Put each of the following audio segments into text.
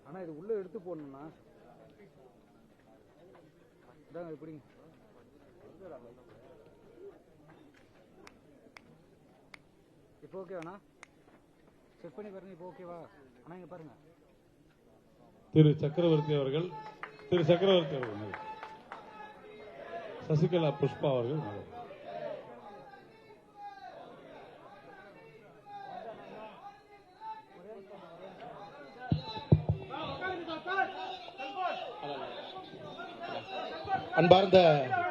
ஆனா இது உள்ள எடுத்து போடணும்னா இதாங்க இப்படிங்க. இப்போ ஓகேவாண்ணா? செக் பண்ணி பாருங்க. இப்போ ஓகேவா அண்ணா? இங்க பாருங்க. திரு சக்கரவர்த்தி அவர்கள், சசிகலா புஷ்பா அவர்கள் அன்பார்ந்த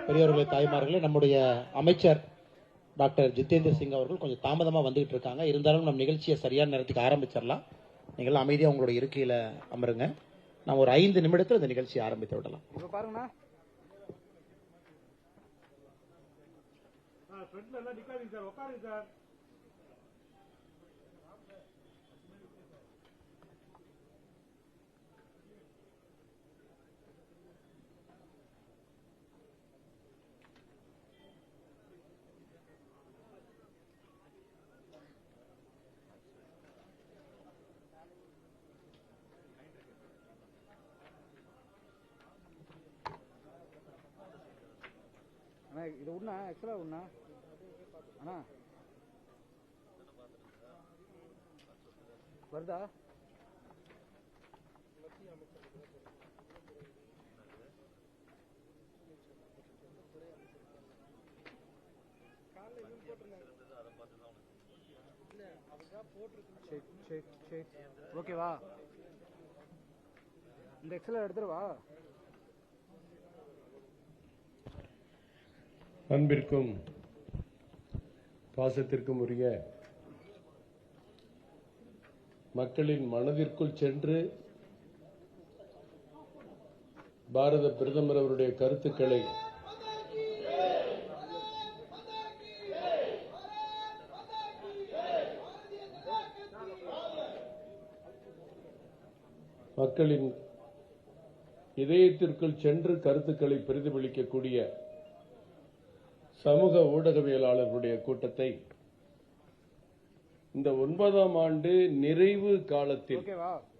பெரியவர்களே, தாய்மார்களே, நம்முடைய அமைச்சர் டாக்டர் ஜிதேந்திர சிங் அவர்கள் கொஞ்சம் தாமதமாக வந்துகிட்டு இருக்காங்க. இருந்தாலும் நம்ம நிகழ்ச்சியை சரியான நேரத்துக்கு ஆரம்பிச்சிடலாம். நீங்கள் அமைதியாக உங்களுடைய இருக்கையில் அமருங்க. நம்ம ஒரு 5 நிமிடத்தில் இந்த நிகழ்ச்சியை ஆரம்பித்து விடலாம். இப்போ பாருங்கண்ணா. இது உண்ணா எக்ஸ்ட்ரா உண்ணா அண்ணா வருதா? ஓகேவா? இந்த எக்ஸ்ட்ரா எடுத்துருவா. அன்பிற்கும் பாசத்திற்கும் உரிய மக்களின் மனதிற்குள் சென்று பாரத பிரதமர் அவருடைய கருத்துக்களை மக்களின் இதயத்திற்குள் சென்று கருத்துக்களை பிரதிபலிக்கக்கூடிய சமூக ஊடகவியலாளர்களுடைய கூட்டத்தை இந்த 9ஆம் ஆண்டு நிறைவு காலத்தில்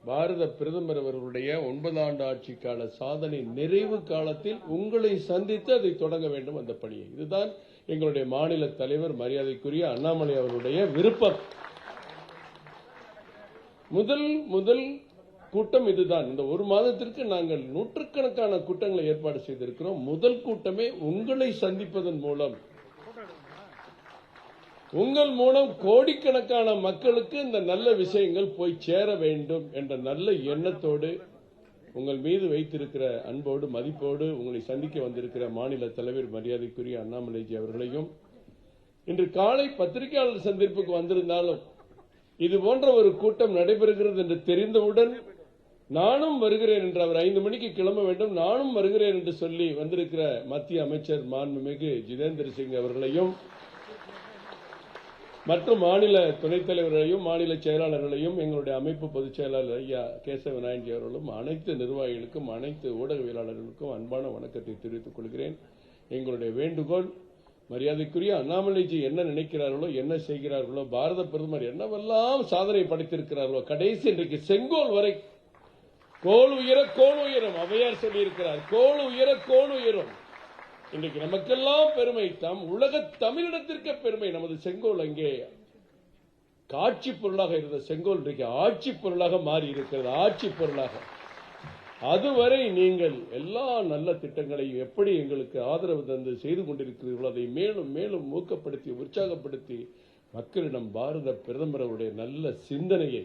பாரத பிரதமர் அவர்களுடைய 9 ஆண்டு ஆட்சி கால சாதனை நிறைவு காலத்தில் உங்களை சந்தித்து அதை தொடங்க வேண்டும் அந்த பணியை. இதுதான் எங்களுடைய மாநில தலைவர் மரியாதைக்குரிய அண்ணாமலை அவர்களுடைய விருப்பம். முதல் கூட்டம் இதுதான். இந்த ஒரு மாதத்திற்கு நாங்கள் நூற்றுக்கணக்கான கூட்டங்களை ஏற்பாடு செய்திருக்கிறோம். முதல் கூட்டமே உங்களை சந்திப்பதன் மூலம், உங்கள் மூலம் கோடிக்கணக்கான மக்களுக்கு இந்த நல்ல விஷயங்கள் போய் சேர வேண்டும் என்ற நல்ல எண்ணத்தோடு, உங்கள் மீது வைத்திருக்கிற அன்போடு மதிப்போடு உங்களை சந்திக்க வந்திருக்கிற மாநில தலைவர் மரியாதைக்குரிய அண்ணாமலைஜி அவர்களையும், இன்று காலை பத்திரிகையாளர் சந்திப்புக்கு வந்திருந்தாலும் இது போன்ற ஒரு கூட்டம் நடைபெறுகிறது என்று தெரிந்தவுடன் நானும் வருகிறேன் என்று, அவர் 5 மணிக்கு கிளம்ப வேண்டும், நானும் வருகிறேன் என்று சொல்லி வந்திருக்கிற மத்திய அமைச்சர் மாண்புமிகு ஜிதேந்திர சிங் அவர்களையும் மற்றும் மாநில துணைத் தலைவர்களையும் மாநில செயலாளர்களையும் எங்களுடைய அமைப்பு பொதுச் செயலாளர் ஐயா கேசவ நாயன்ஜி அவர்களும் அனைத்து நிர்வாகிகளுக்கும் அனைத்து ஊடகவியலாளர்களுக்கும் அன்பான வணக்கத்தை தெரிவித்துக் கொள்கிறேன். எங்களுடைய வேண்டுகோள், மரியாதைக்குரிய அண்ணாமலைஜி என்ன நினைக்கிறார்களோ, என்ன செய்கிறார்களோ, பாரத பிரதமர் என்னவெல்லாம் சாதனை படைத்திருக்கிறார்களோ, கடைசி இன்றைக்கு செங்கோல் வரை கோல் உயர கோல் உயரும் அவையார் சொல்லியிருக்கிறார். கோல் உயர கோல் உயரும். இன்றைக்கு நமக்கெல்லாம் பெருமை, உலக தமிழினத்திற்கு பெருமை. நமது செங்கோல் அங்கே காட்சி பொருளாக இருந்த செங்கோல் இன்றைக்கு ஆட்சி பொருளாக மாறி இருக்கிறது. ஆட்சி பொருளாக. அதுவரை நீங்கள் எல்லா நல்ல திட்டங்களையும் எப்படி எங்களுக்கு ஆதரவு தந்து செய்து கொண்டிருக்கிறீர்களோ அதை மேலும் மேலும் ஊக்கப்படுத்தி உற்சாகப்படுத்தி மக்களிடம் பாரத பிரதமருடைய நல்ல சிந்தனையை,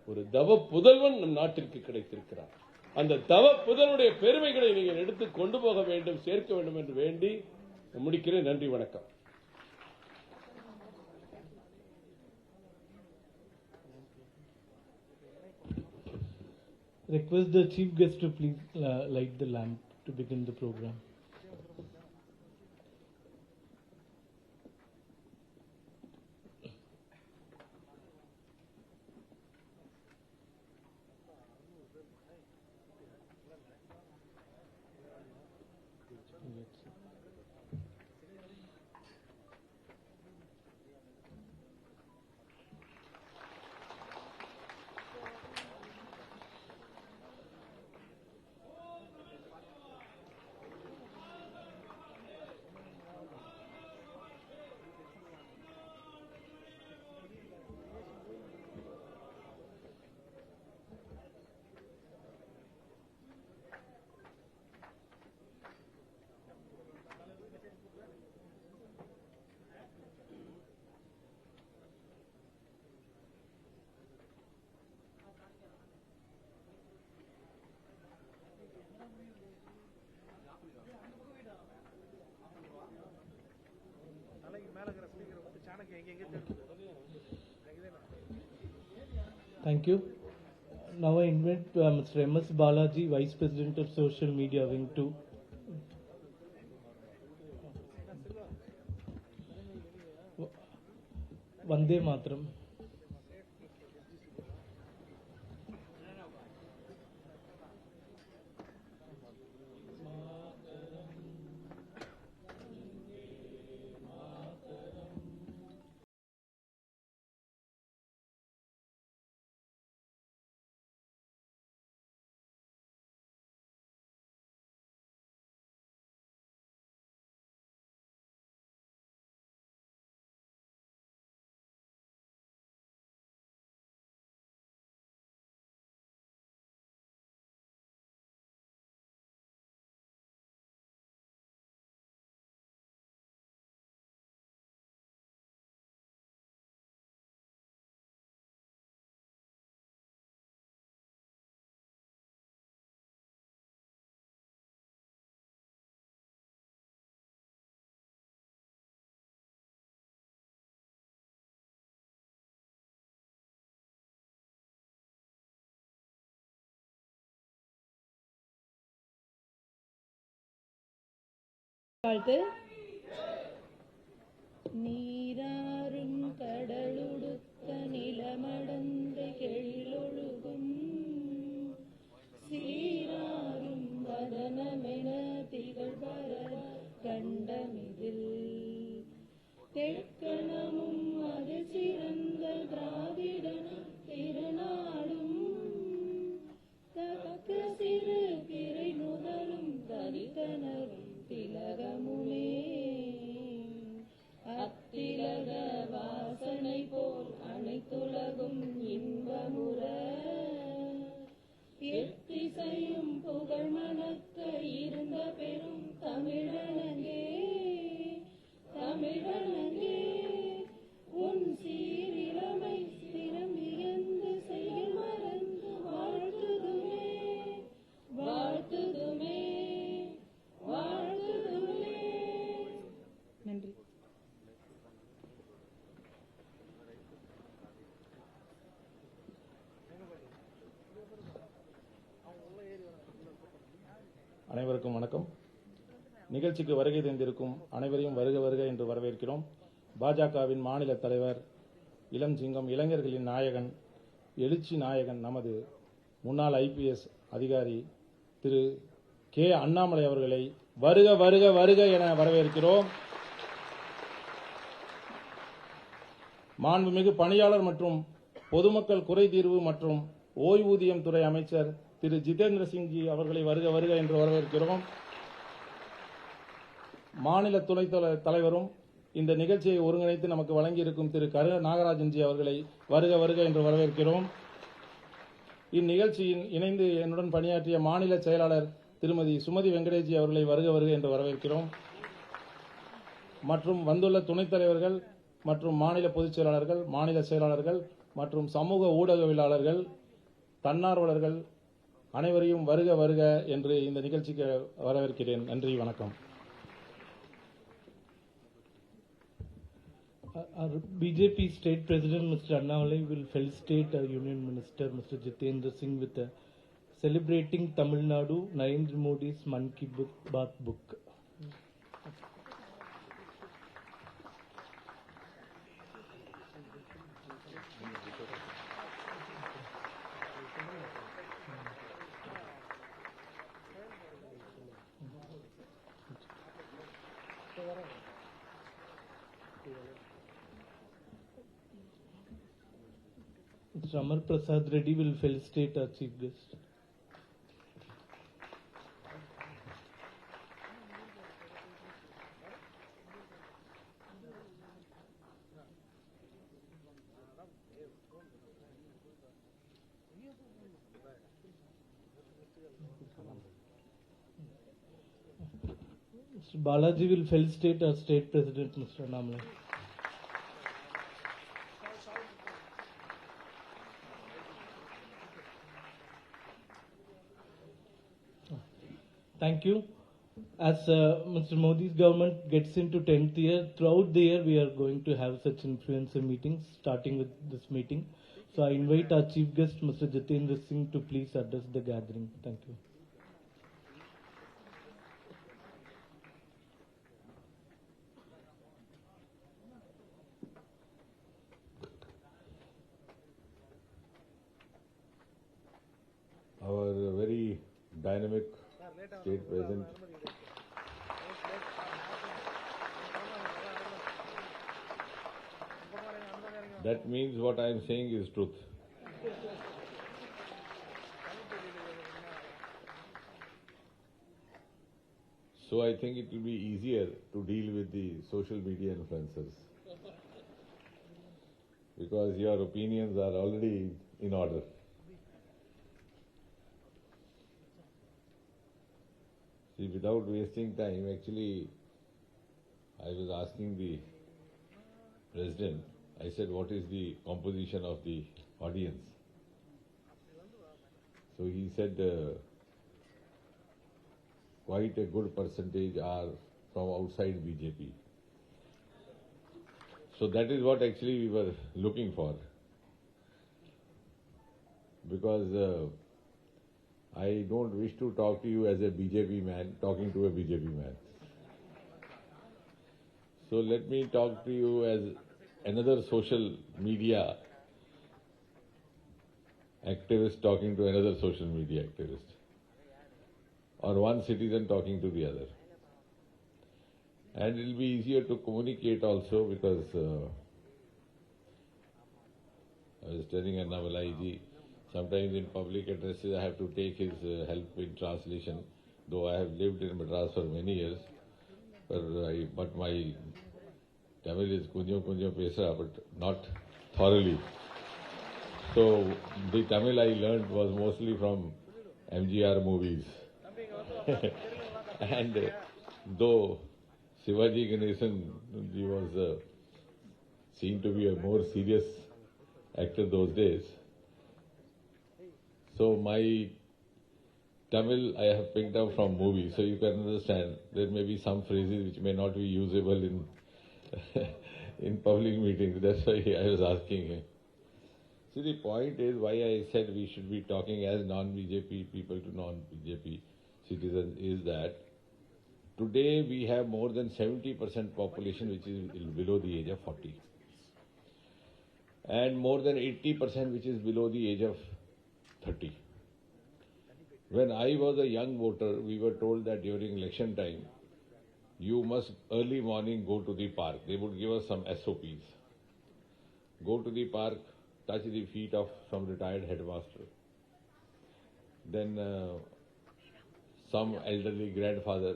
ஒரு தவ புதல்வன் நம் நாட்டிற்கு கிடைத்திருக்கிறார். அந்த தவ புதல்வனுடைய பெருமைகளை நீங்கள் எடுத்து கொண்டு போக வேண்டும், சேர்க்க வேண்டும் என்று வேண்டி முடிக்கிறேன். நன்றி, வணக்கம். request the chief guest to please light the lamp to begin the program. Thank you. Now I invite Mr. M.S. Balaji, Vice President of Social Media Wing 2. Vande Matram. நீராறும் கடலுடுத்த நிலமடந்த கெழிலொழுகும் சீராறும் வதனமென திகழ்வர கண்டமிதில் தெற்கணமும் அது சிறந்த திராவிடன் திருநாடும் தக்க சிறு பிறை முதலும் தனித்தனரும் திலகமுமே அத்திலக வாசனை போல் அனைத்துலகும் இன்பமுற எத்திசையும் புகழ் மணக்க இருந்த பெரும் தமிழனங்கே தமிழனங்கே உன் சீரிழமை சிறமியந்து செயல் மறந்து வாழ்த்துதுமே வாழ்த்துதுமே வாழ்த்துதுமே. நன்றி. அனைவருக்கும் வணக்கம். நிகழ்ச்சிக்கு வருகை தந்திருக்கும் அனைவரையும் வருக வருக என்று வரவேற்கிறோம். பாஜகவின் மாநில தலைவர், இளம் சிங்கம், இளைஞர்களின் நாயகன், எழுச்சி நாயகன், நமது முன்னாள் IPS அதிகாரி திரு கே. அண்ணாமலை அவர்களை வருக வருக வருக என வரவேற்கிறோம். மாண்புமிகு பணியாளர் மற்றும் பொதுமக்கள் குறைதீர்வு மற்றும் ஓய்வூதியம் துறை அமைச்சர் திரு ஜிதேந்திர சிங்ஜி அவர்களை வருக வருக என்று வரவேற்கிறோம். மாநில துணைத் தலைவரும் இந்த நிகழ்ச்சியை ஒருங்கிணைத்து நமக்கு வழங்கியிருக்கும் திரு கரு நாகராஜன்ஜி அவர்களை வருக வருக என்று வரவேற்கிறோம். இந்நிகழ்ச்சியில் இணைந்து என்னுடன் பணியாற்றிய மாநில செயலாளர் திருமதி சுமதி வெங்கடேஜி அவர்களை வருக வருக என்று வரவேற்கிறோம். மற்றும் வந்துள்ள துணைத் தலைவர்கள் மற்றும் மாநில பொதுச் செயலாளர்கள், மாநில செயலாளர்கள் மற்றும் சமூக ஊடகவியலாளர்கள், தன்னார்வலர்கள் அனைவரையும் வருக வருக என்று இந்த நிகழ்ச்சிக்கு வரவேற்கிறேன். நன்றி, வணக்கம். Our BJP State President Mr. Annamalai will felicitate our Union Minister Mr. Jitendra Singh with a celebrating Tamil Nadu, Narendra Modi's Man Ki Baat book. Mr. Amar Prasad Reddy will felicitate our chief guest. Mr. Balaji will felicitate our state president, Mr. Annamalai. Thank you. As Mr. Modi's government gets into 10th year, throughout the year we are going to have such influencer meetings, starting with this meeting. So I invite our chief guest, Mr. Jitendra Singh, to please address the gathering. Thank you. Our very dynamic state president, that means what I am saying is truth. So I think it will be easier to deal with the social media influencers, because your opinions are already in order. See, without wasting time, actually, I was asking the president, I said, what is the composition of the audience? So he said, quite a good percentage are from outside BJP. So that is what actually we were looking for. Because I don't wish to talk to you as a BJP man talking to a BJP man. So let me talk to you as another social media activist talking to another social media activist, or one citizen talking to the other. And it will be easier to communicate also, because I was telling Annamalai ji, sometimes in public addresses I have to take his help in translation, though I have lived in Madras for many years. But my Tamil is kunjo pesa, but not thoroughly. So the Tamil I learned was mostly from MGR movies. And though Shivaji Ganesan, he was seen to be a more serious actor those days. So my Tamil I have picked up from movies, so you can understand there may be some phrases which may not be usable in in public meetings. That's why I was asking him. See, the point is why I said we should be talking as non-BJP people to non-BJP citizens is that today we have more than 70% population which is below the age of 40, and more than 80% which is below the age of 30. When I was a young voter, we were told that during election time, you must early morning go to the park. They would give us some SOPs. Go to the park, touch the feet of some retired headmaster. Then some elderly grandfather,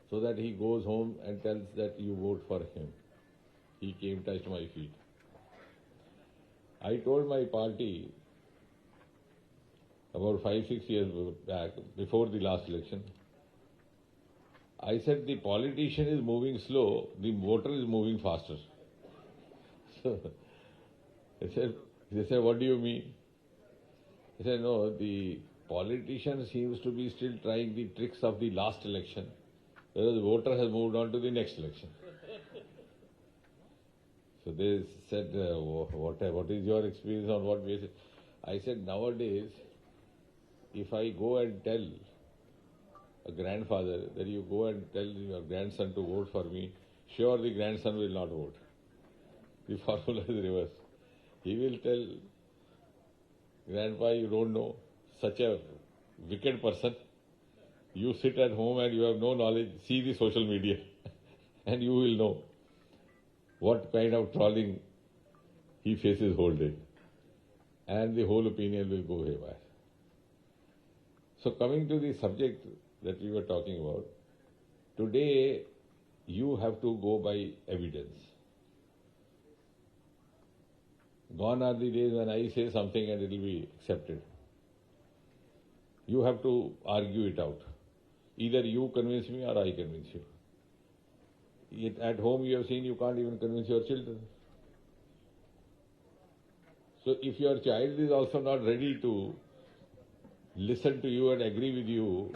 so that he goes home and tells that you vote for him. He came, touched my feet. I told my party about 5-6 years back, before the last election, I said the politician is moving slow, the voter is moving faster. So they said, what do you mean? I said, no, the politician seems to be still trying the tricks of the last election, whereas the voter has moved on to the next election. So they said, what is your experience on what basis? I said, nowadays, if I go and tell a grandfather that you go and tell your grandson to vote for me, sure the grandson will not vote. The formula is reverse. He will tell, Grandpa, you don't know, such a wicked person. You sit at home and you have no knowledge. See the social media and you will know what kind of trolling he faces whole day. And the whole opinion will go haywire. So coming to the subject that we were talking about, today you have to go by evidence. Gone are the days when I say something and it will be accepted. You have to argue it out. Either you convince me or I convince you. At home you have seen you can't even convince your children. So if your child is also not ready to listen to you and agree with you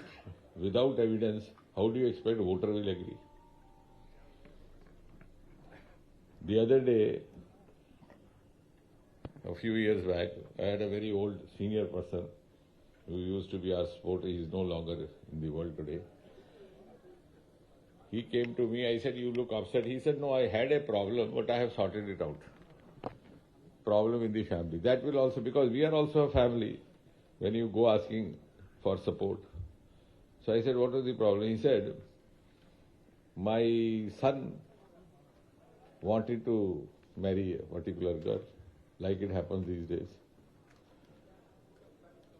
without evidence, how do you expect voter will agree? The other day, a few years back, I had a very old senior person who used to be our supporter. He is no longer in the world today. He came to me, I said, you look upset. He said, no, I had a problem, but I have sorted it out. Problem in the family. That will also, because we are also a family, when you go asking for support. So I said, what was the problem? He said, my son wanted to marry a particular girl, like it happens these days.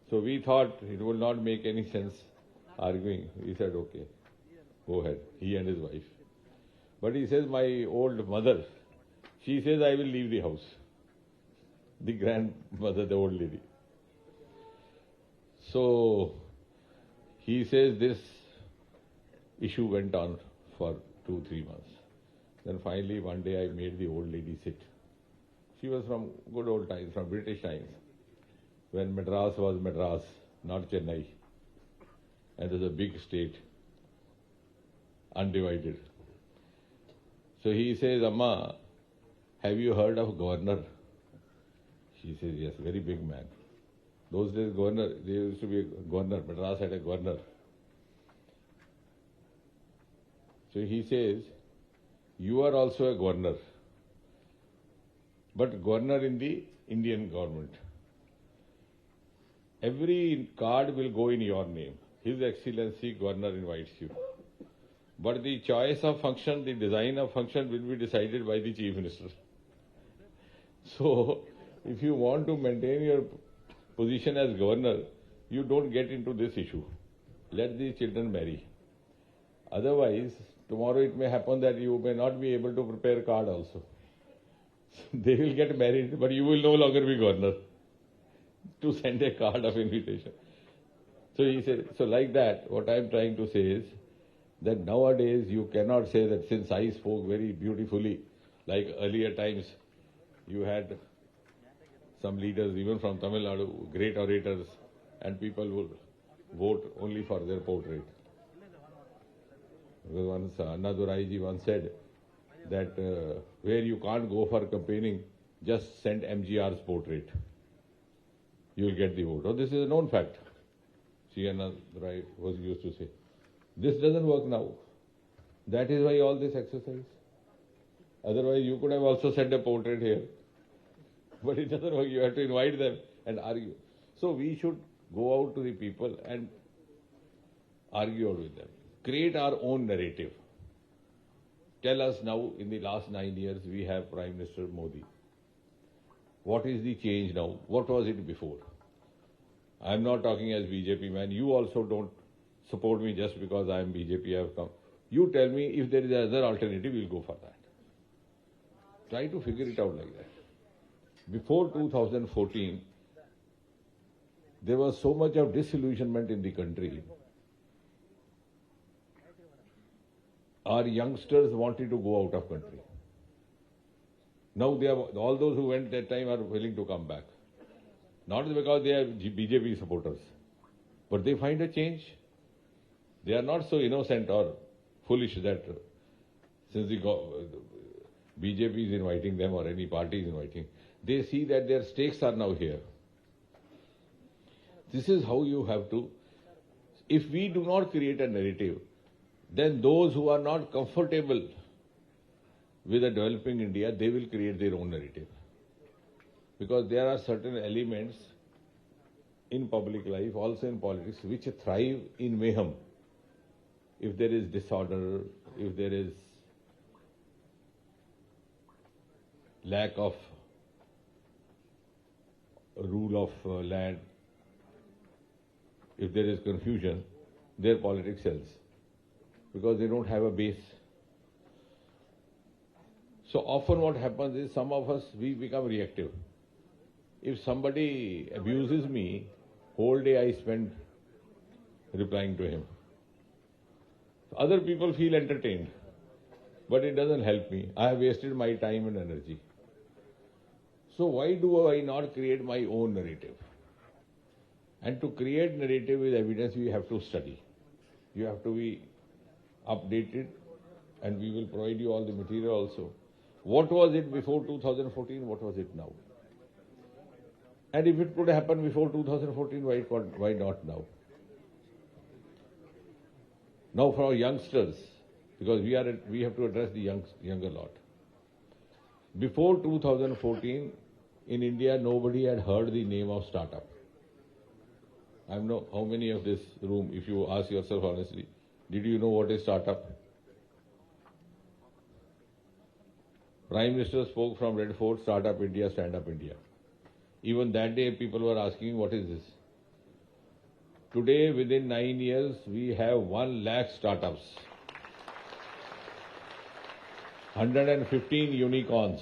So we thought it would not make any sense arguing. He said, okay, go ahead, he and his wife. But he says, my old mother, she says, I will leave the house. The grandmother, the old lady. So he says this issue went on for 2-3 months. Then finally one day I made the old lady sit. She was from good old times, from British times, when Madras was Madras, not Chennai. And it was a big state, undivided. So he says, Amma, have you heard of governor? She says, yes, very big man. Those days, governor, there used to be a governor. Madras had a governor. So he says, you are also a governor, but governor in the Indian government. Every card will go in your name. His Excellency Governor invites you. But the choice of function, the design of function will be decided by the Chief Minister. So, if you want to maintain your position as governor, you don't get into this issue. Let the children marry. Otherwise, tomorrow it may happen that you may not be able to prepare card also. They will get married, but you will no longer be governor to send a card of invitation. So he said, so like that, what I am trying to say is that nowadays you cannot say that since I spoke very beautifully, like earlier times, you had some leaders, even from Tamil Nadu, great orators, and people would vote only for their portrait. Once Annamalai once said that where you can't go for campaigning, just send MGR's portrait. You will get the vote. Oh, this is a known fact. Annamalai was used to say. This doesn't work now. That is why all this exercise. Otherwise, you could have also sent a portrait here. But it doesn't work. You have to invite them and argue. So we should go out to the people and argue out with them. Create our own narrative. Tell us now, in the last 9 years, we have Prime Minister Modi. What is the change now? What was it before? I am not talking as BJP man. You also don't support me just because I am BJP, I have come. You tell me if there is another alternative, we'll go for that. Try to figure it out like that. Before 2014, there was so much of disillusionment in the country. Our youngsters wanted to go out of country. Now they are, all those who went that time are willing to come back. Not because they are BJP supporters, but they find a change. They are not so innocent or foolish that since the BJP is inviting them or any party is inviting, they see that their stakes are now here. This is how you have to. If we do not create a narrative, then those who are not comfortable with a developing India, they will create their own narrative. Because there are certain elements in public life, also in politics, which thrive in mayhem. If there is disorder, if there is lack of rule of land, if there is confusion, their politics sells. Because they don't have a base. So often what happens is some of us, we become reactive. If somebody abuses me, whole day I spend replying to him. Other people feel entertained, but it doesn't help me. I have wasted my time and energy. So why do I not create my own narrative? And to create narrative with evidence, we have to study. You have to be updated, and we will provide you all the material also. What was it before 2014? What was it now? And if it could happen before 2014, why not now? Now for our youngsters, because we have to address the younger lot. Before 2014, in India, nobody had heard the name of startup. I don't know how many of this room, if you ask yourself honestly, did you know what is startup? Prime Minister spoke from Red Fort, Startup India, Stand Up India. Even that day, people were asking, what is this? Today, within 9 years, we have 1 lakh startups. 115 unicorns,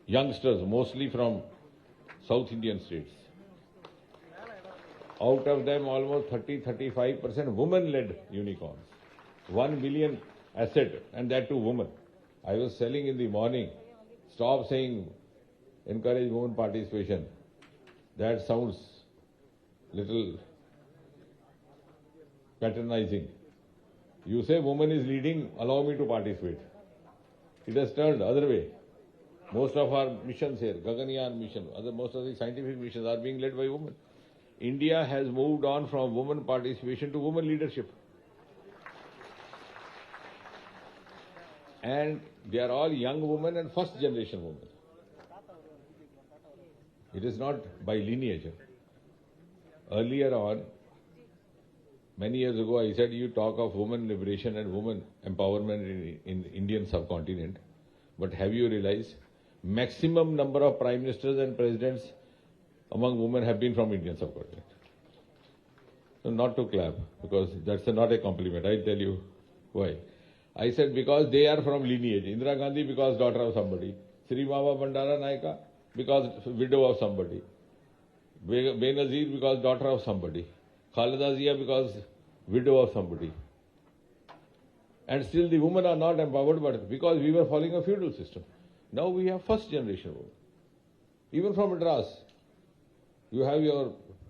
youngsters, mostly from South Indian states. Out of them, almost 30-35% women-led unicorns. 1 billion asset, and that too women. I was selling in the morning, stop saying encourage women participation. That sounds little patronizing. You say woman is leading, allow me to participate. It has turned the other way. Most of our missions here, Gaganyaan mission, most of the scientific missions are being led by women. India has moved on from women participation to women leadership. And they are all young women and first generation women. It is not by lineage. Earlier on, many years ago, I said you talk of women liberation and women empowerment in Indian subcontinent. But have you realized maximum number of prime ministers and presidents among women have been from Indian subcontinent? So not to clap, because that's not a compliment. I'll tell you why. I said because they are from lineage. Indira Gandhi because daughter of somebody. Sri Mama Bandara Naika because widow of somebody. Benazir because daughter of somebody. Khalida Zia because widow of somebody. And still the women are not empowered, but because we were following a feudal system. Now we have first generation women. Even from Madras. You have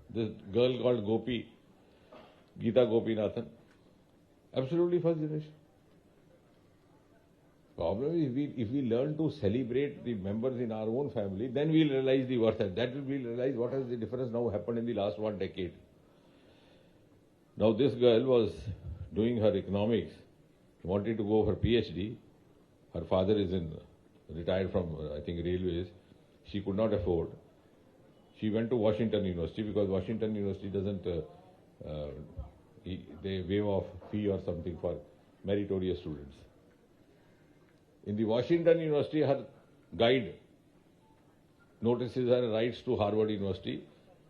this girl called Gopi, Geeta Gopinathan. Absolutely first generation. Problem is, if we learn to celebrate the members in our own family, then we'll realize the worth, and that we'll realize what has the difference now happened in the last 1 decade. Now this girl was doing her economics, wanted to go for PhD. Her father is retired from, I think, railways. She could not afford. She went to Washington University because Washington University doesn't, they waive off fee or something for meritorious students. In the Washington University, her guide notices her writes to Harvard University,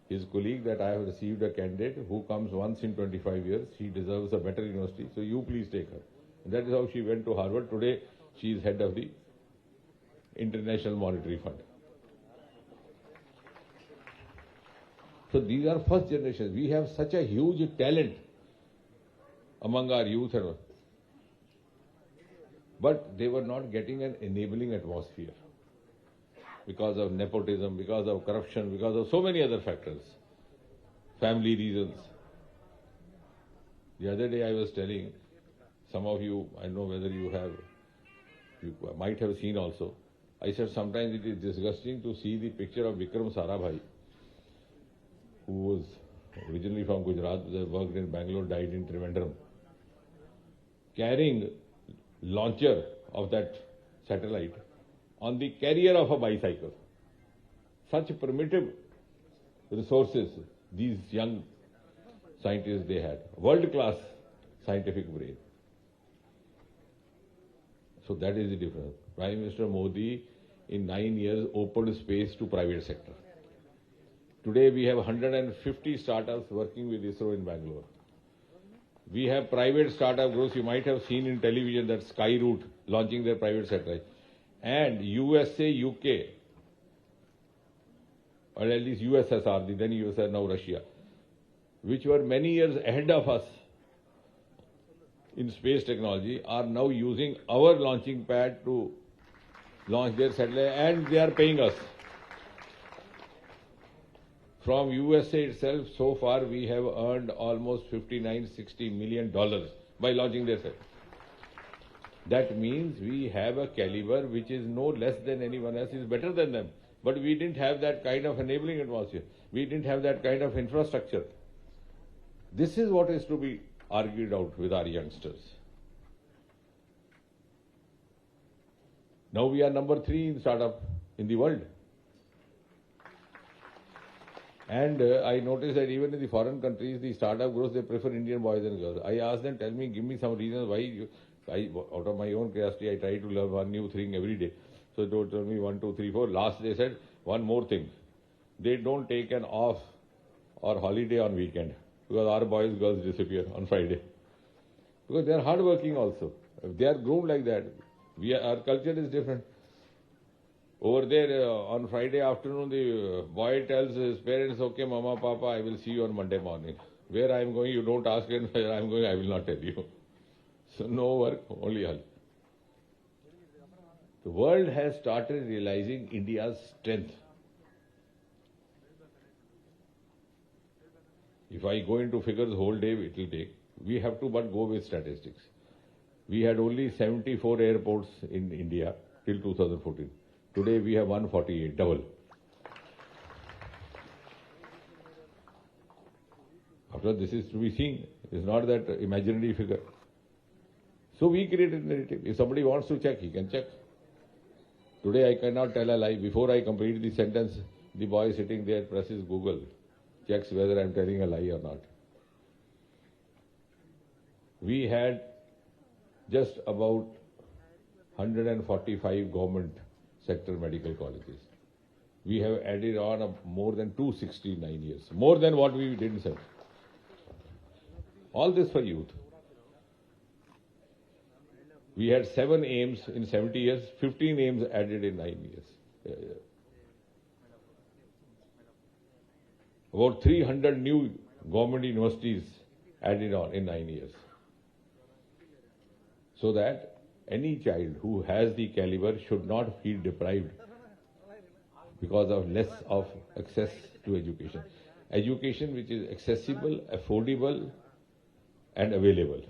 his colleague, that I have received a candidate who comes once in 25 years. She deserves a better university, so you please take her. And that is how she went to Harvard. Today, she is head of the International Monetary Fund. So these are first generations. We have such a huge talent among our youth, but they were not getting an enabling atmosphere because of nepotism, because of corruption, because of so many other factors, family reasons. The other day I was telling some of you, I don't know whether you might have seen also, I said sometimes it is disgusting to see the picture of Vikram Sarabhai, who was originally from Gujarat, they worked in Bangalore, died in Trivandrum, carrying launcher of that satellite on the carrier of a bicycle. Such primitive resources these young scientists they had, world-class scientific brain. So that is the difference. Prime Minister Modi in 9 years opened space to private sector. Today we have 150 startups working with ISRO in Bangalore. We have private startup groups. You might have seen in television that Skyroot launching their private satellite. And USA, UK, or at least USSR, then USSR, now Russia, which were many years ahead of us in space technology, are now using our launching pad to launch their satellite, and they are paying us. From USA itself, so far we have earned almost $59-60 million by launching their satellite. That means we have a caliber which is no less than anyone else, is better than them. But we didn't have that kind of enabling atmosphere. We didn't have that kind of infrastructure. This is what is to be argued out with our youngsters. Now we are number 3 in startup in the world. And I noticed that even in the foreign countries, the startup growth, they prefer Indian boys and girls. I asked them, tell me, give me some reasons why out of my own curiosity, I try to learn one new thing every day. So they told me 1, 2, 3, 4. Last they said, one more thing. They don't take an off or holiday on weekend, because our boys, girls disappear on Friday. Because they are hardworking also. If they are groomed like that, our culture is different. Over there, on Friday afternoon, the boy tells his parents, okay, Mama, Papa, I will see you on Monday morning. Where I am going, you don't ask, and where I am going, I will not tell you. So no work, only holiday. The world has started realizing India's strength. If I go into figures the whole day, it will take. We have to but go with statistics. We had only 74 airports in India till 2014. Today we have 148, double. After this is to be seen. It's not that imaginary figure. So we created a narrative. If somebody wants to check, he can check. Today I cannot tell a lie. Before I complete the sentence, the boy sitting there presses Google, checks whether I am telling a lie or not. We had just about 145 government sector medical colleges. We have added on more than 269 years, more than what we did in 7. All this for youth. We had 7 aims in 70 years, 15 aims added in 9 years. About 300 new government universities added on in 9 years. So that any child who has the caliber should not feel deprived because of less of access to education. Education which is accessible, affordable and available.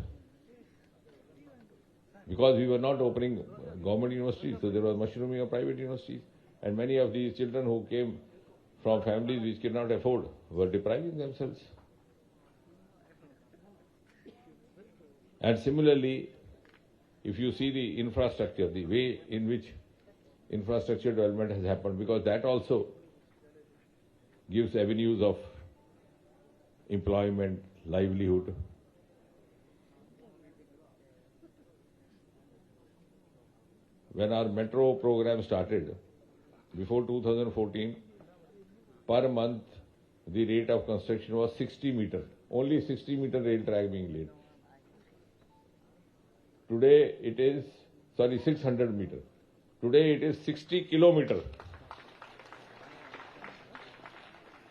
Because we were not opening government universities, so there was mushrooming of private universities. And many of these children who came from families which cannot afford were depriving themselves. And similarly, if you see the infrastructure, the way in which infrastructure development has happened, because that also gives avenues of employment, livelihood. When our metro program started, before 2014, per month the rate of construction was 60 meter, only 60 meter rail track being laid. Today it is, 600 meter. Today it is 60 kilometer.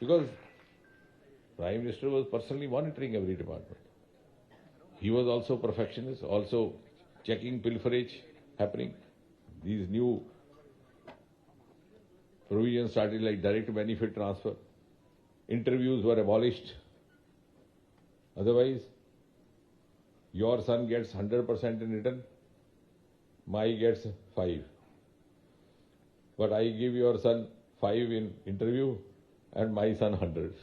Because Prime Minister was personally monitoring every department. He was also perfectionist, also checking pilferage happening. These new provisions started like direct benefit transfer. Interviews were abolished. Otherwise, your son gets 100% in return, my gets 5. But I give your son 5 in interview and my son 100.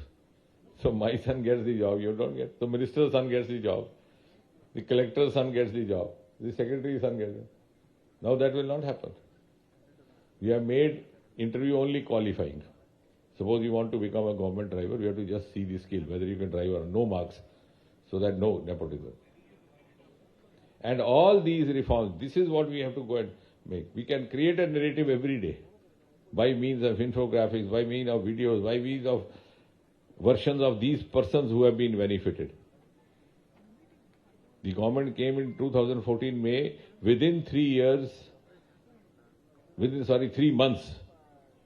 So my son gets the job, you don't get. The minister's son gets the job. The collector's son gets the job. The secretary's son gets it. Now that will not happen. We have made interview only qualifying. Suppose you want to become a government driver, you have to just see the skill, whether you can drive or no marks, so that no nepotism. And all these reforms, this is what we have to go and make. We can create a narrative every day by means of infographics, by means of videos, by means of versions of these persons who have been benefited. The government came in 2014 May, within 3 months,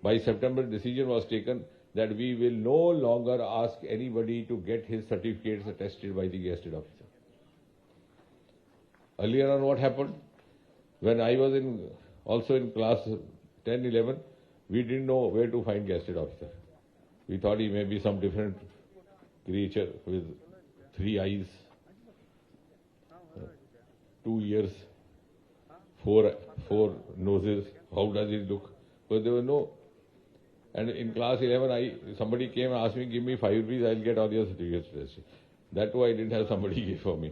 by September decision was taken that we will no longer ask anybody to get his certificates attested by the gazetted officer. Earlier on what happened? When I was also in class 10, 11, we didn't know where to find gazetted officer. We thought he may be some different creature with 3 eyes, 2 ears, 4 noses. How does it look? But there was no. And in class 11, somebody came and asked me, give me 5 rupees, I'll get all your certificates. That too I didn't have somebody give for me.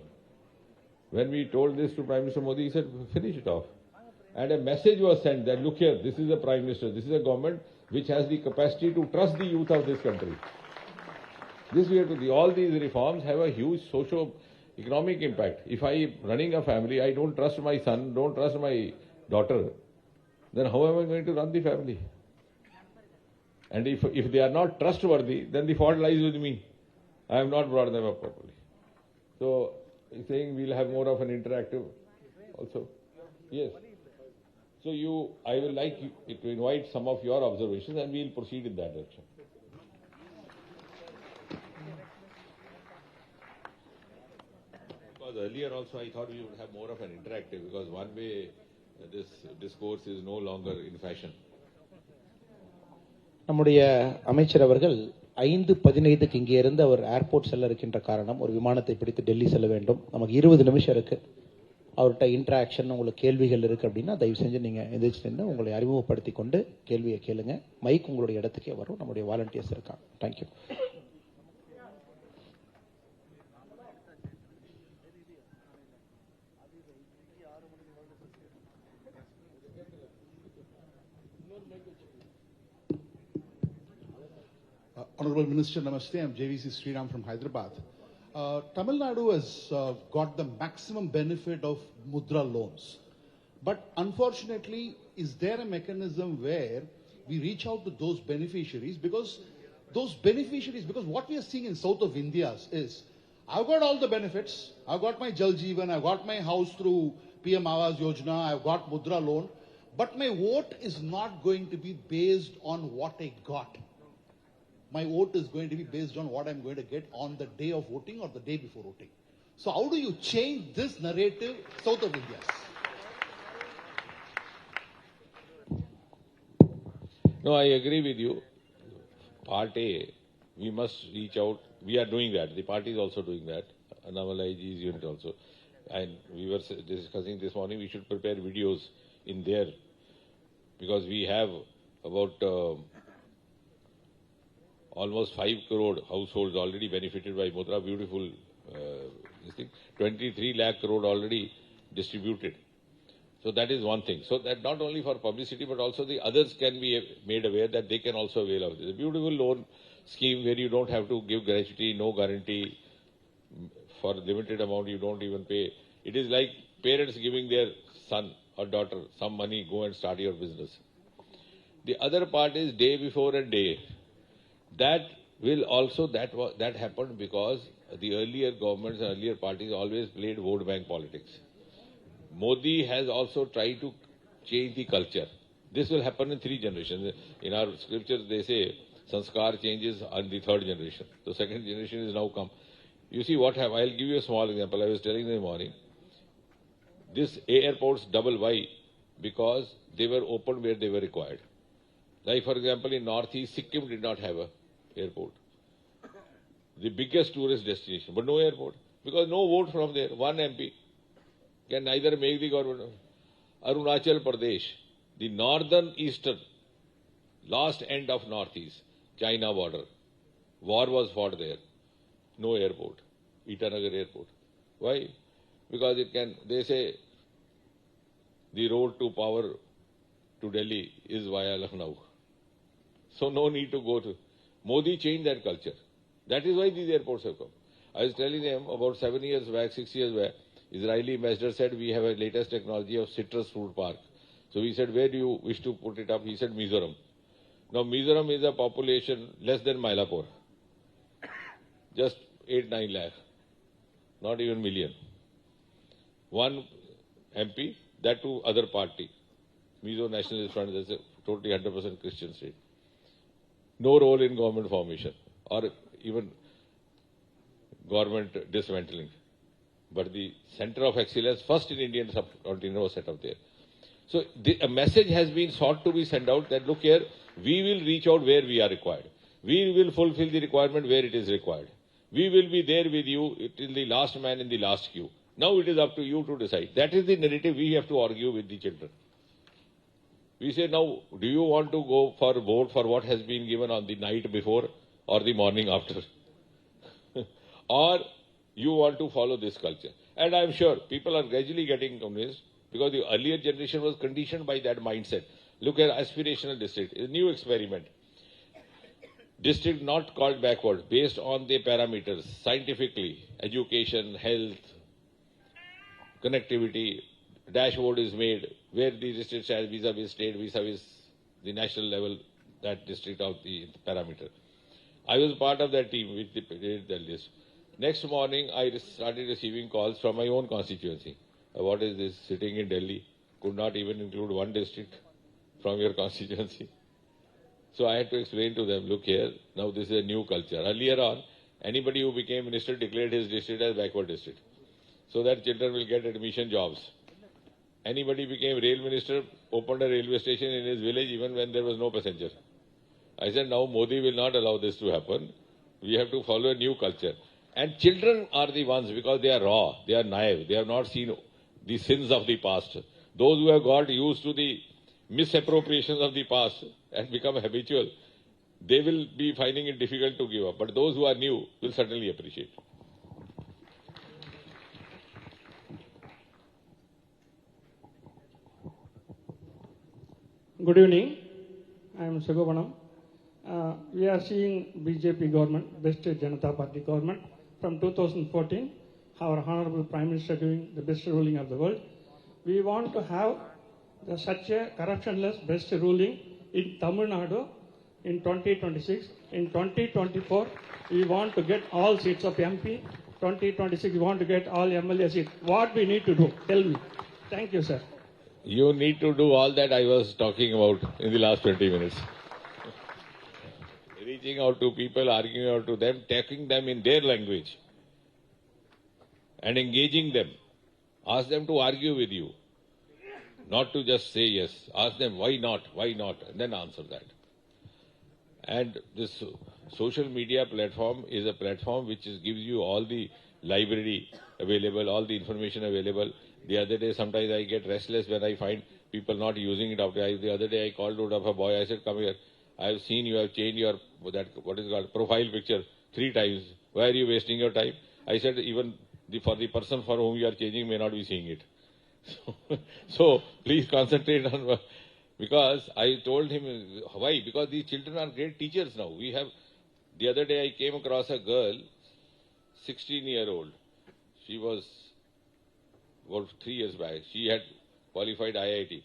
When we told this to Prime Minister Modi, he said, finish it off. And a message was sent that, look here, this is a Prime Minister, this is a government which has the capacity to trust the youth of this country. This we have to do. All these reforms have a huge socio-economic impact. If I am running a family, I don't trust my son, don't trust my daughter, then how am I going to run the family? And if they are not trustworthy, then the fault lies with me. I have not brought them up properly. So, he's saying we'll have more of an interactive also. Yes. So I will like you to invite some of your observations and we'll proceed in that direction. Because earlier also I thought we would have more of an interactive, because one way this discourse is no longer in fashion. நம்முடைய அமைச்சர் அவர்கள் 5:15 இங்கே இருந்து அவர் airport செல்ல இருக்கின்ற காரணம், ஒரு விமானத்தை பிடித்து டெல்லி செல்ல வேண்டும். நமக்கு 20 நிமிஷம் இருக்கு. அவர்கிட்ட இன்டராக்ஷன், உங்களுக்கு கேள்விகள் இருக்கு அப்படின்னா தயவு செஞ்சு நீங்க எந்திரிச்சு நின்று உங்களை அறிமுகப்படுத்தி கொண்டு கேள்வியை கேளுங்க. மைக் உங்களுடைய இடத்துக்கே வரும். நம்முடைய வாலண்டியர்ஸ் இருக்காங்க. Thank you. Honorable Minister, Namaste. I'm JVC Sriram from Hyderabad. Tamil Nadu has got the maximum benefit of Mudra loans. But unfortunately, is there a mechanism where we reach out to those beneficiaries? Because what we are seeing in south of India is, I've got all the benefits. I've got my Jal Jeevan, I've got my house through PM Awas Yojana, I've got Mudra loan. But my vote is not going to be based on what I got. My vote is going to be based on what I'm going to get on the day of voting or the day before voting. So how do you change this narrative south of India? No, I agree with you. Part A, we must reach out. We are doing that. The party is also doing that. Annamalai Ji's unit also. And we were discussing this morning, we should prepare videos in there, because we have about almost 5 crore households already benefited by Mudra. Beautiful this thing. 23 lakh crore already distributed. So that is one thing. So that not only for publicity, but also the others can be made aware that they can also avail of this. A beautiful loan scheme where you don't have to give gratuity, no guarantee. For limited amount you don't even pay. It is like parents giving their son or daughter some money, go and start your business. The other part is day before and day. That will also, that happened because the earlier governments and earlier parties always played vote bank politics. Modi has also tried to change the culture. This will happen in 3 generations. In our scriptures they say, sanskar changes on the 3rd generation. The 2nd generation is now come. You see what happened. I'll give you a small example. I was telling in the morning. This airports double. Why? Because they were open where they were required. Like for example, in Northeast, Sikkim did not have a airport. The biggest tourist destination, but no airport. Because no vote from there. One MP can neither make the government. Arunachal Pradesh, the northern eastern, last end of Northeast, China border. War was fought there. no airport, Itanagar airport. Why? Because it can, they say, the road to power to Delhi is via Lucknow. So no need to go to. Modi changed that culture. That is why these airports have come. I was telling them about 7 years back, 6 years back, Israeli ambassador said we have a latest technology of citrus fruit park. So we said, where do you wish to put it up? He said, Mizoram. Now Mizoram is a population less than Mylapore. Just 8-9 lakh. Not even million. One MP, that to other party. Mizo Nationalist Front, that's a totally 100% Christian state. No role in government formation or even government dismantling. But the center of excellence, first in Indian subcontinent, was set up there. So a message has been sought to be sent out that, look here, we will reach out where we are required. We will fulfill the requirement where it is required. We will be there with you till the last man in the last queue. Now it is up to you to decide. That is the narrative we have to argue with the children. We say, now, do you want to go for vote for what has been given on the night before or the morning after? Or you want to follow this culture? And I'm sure people are gradually getting convinced because the earlier generation was conditioned by that mindset. Look at aspirational district, a new experiment. District not called backward, based on the parameters, scientifically, education, health, connectivity, dashboard is made, where the district has vis-a-vis state, vis-a-vis the national level, that district of the parameter. I was part of that team which did that list. Next morning, I started receiving calls from my own constituency. What is this, sitting in Delhi, could not even include one district from your constituency. So I had to explain to them, look here, now this is a new culture. Earlier on, anybody who became minister declared his district as backward district, so that children will get admission jobs. Anybody became rail minister, opened a railway station in his village even when there was no passenger. I said, now Modi will not allow this to happen. We have to follow a new culture. And children are the ones, because they are raw, they are naive, they have not seen the sins of the past. Those who have got used to the misappropriations of the past and become habitual, they will be finding it difficult to give up. But those who are new will certainly appreciate. Good evening. I am Sugobanam. We are seeing BJP government, Best Janata Party government, from 2014. Our Honorable Prime Minister giving the best ruling of the world. We want to have such a corruptionless best ruling in Tamil Nadu in 2026. In 2024, we want to get all seats of MP. 2026, we want to get all MLA seats. What we need to do? Tell me. Thank you, sir. You need to do all that I was talking about in the last 20 minutes. Reaching out to people, arguing out to them, taking them in their language and engaging them. Ask them to argue with you, not to just say yes. Ask them why not, and then answer that. And this social media platform is a platform which gives you all the library available, all the information available. The other day, sometimes I get restless when I find people not using it. The other day, I called out of a boy. I said, come here. I have seen you have changed your, what is called, profile picture 3 times. Why are you wasting your time? I said, even for the person for whom you are changing may not be seeing it. So please concentrate on, because I told him, why? Because these children are great teachers now. We have, the other day I came across a girl, 16-year-old. She was, about 3 years back, she had qualified IIT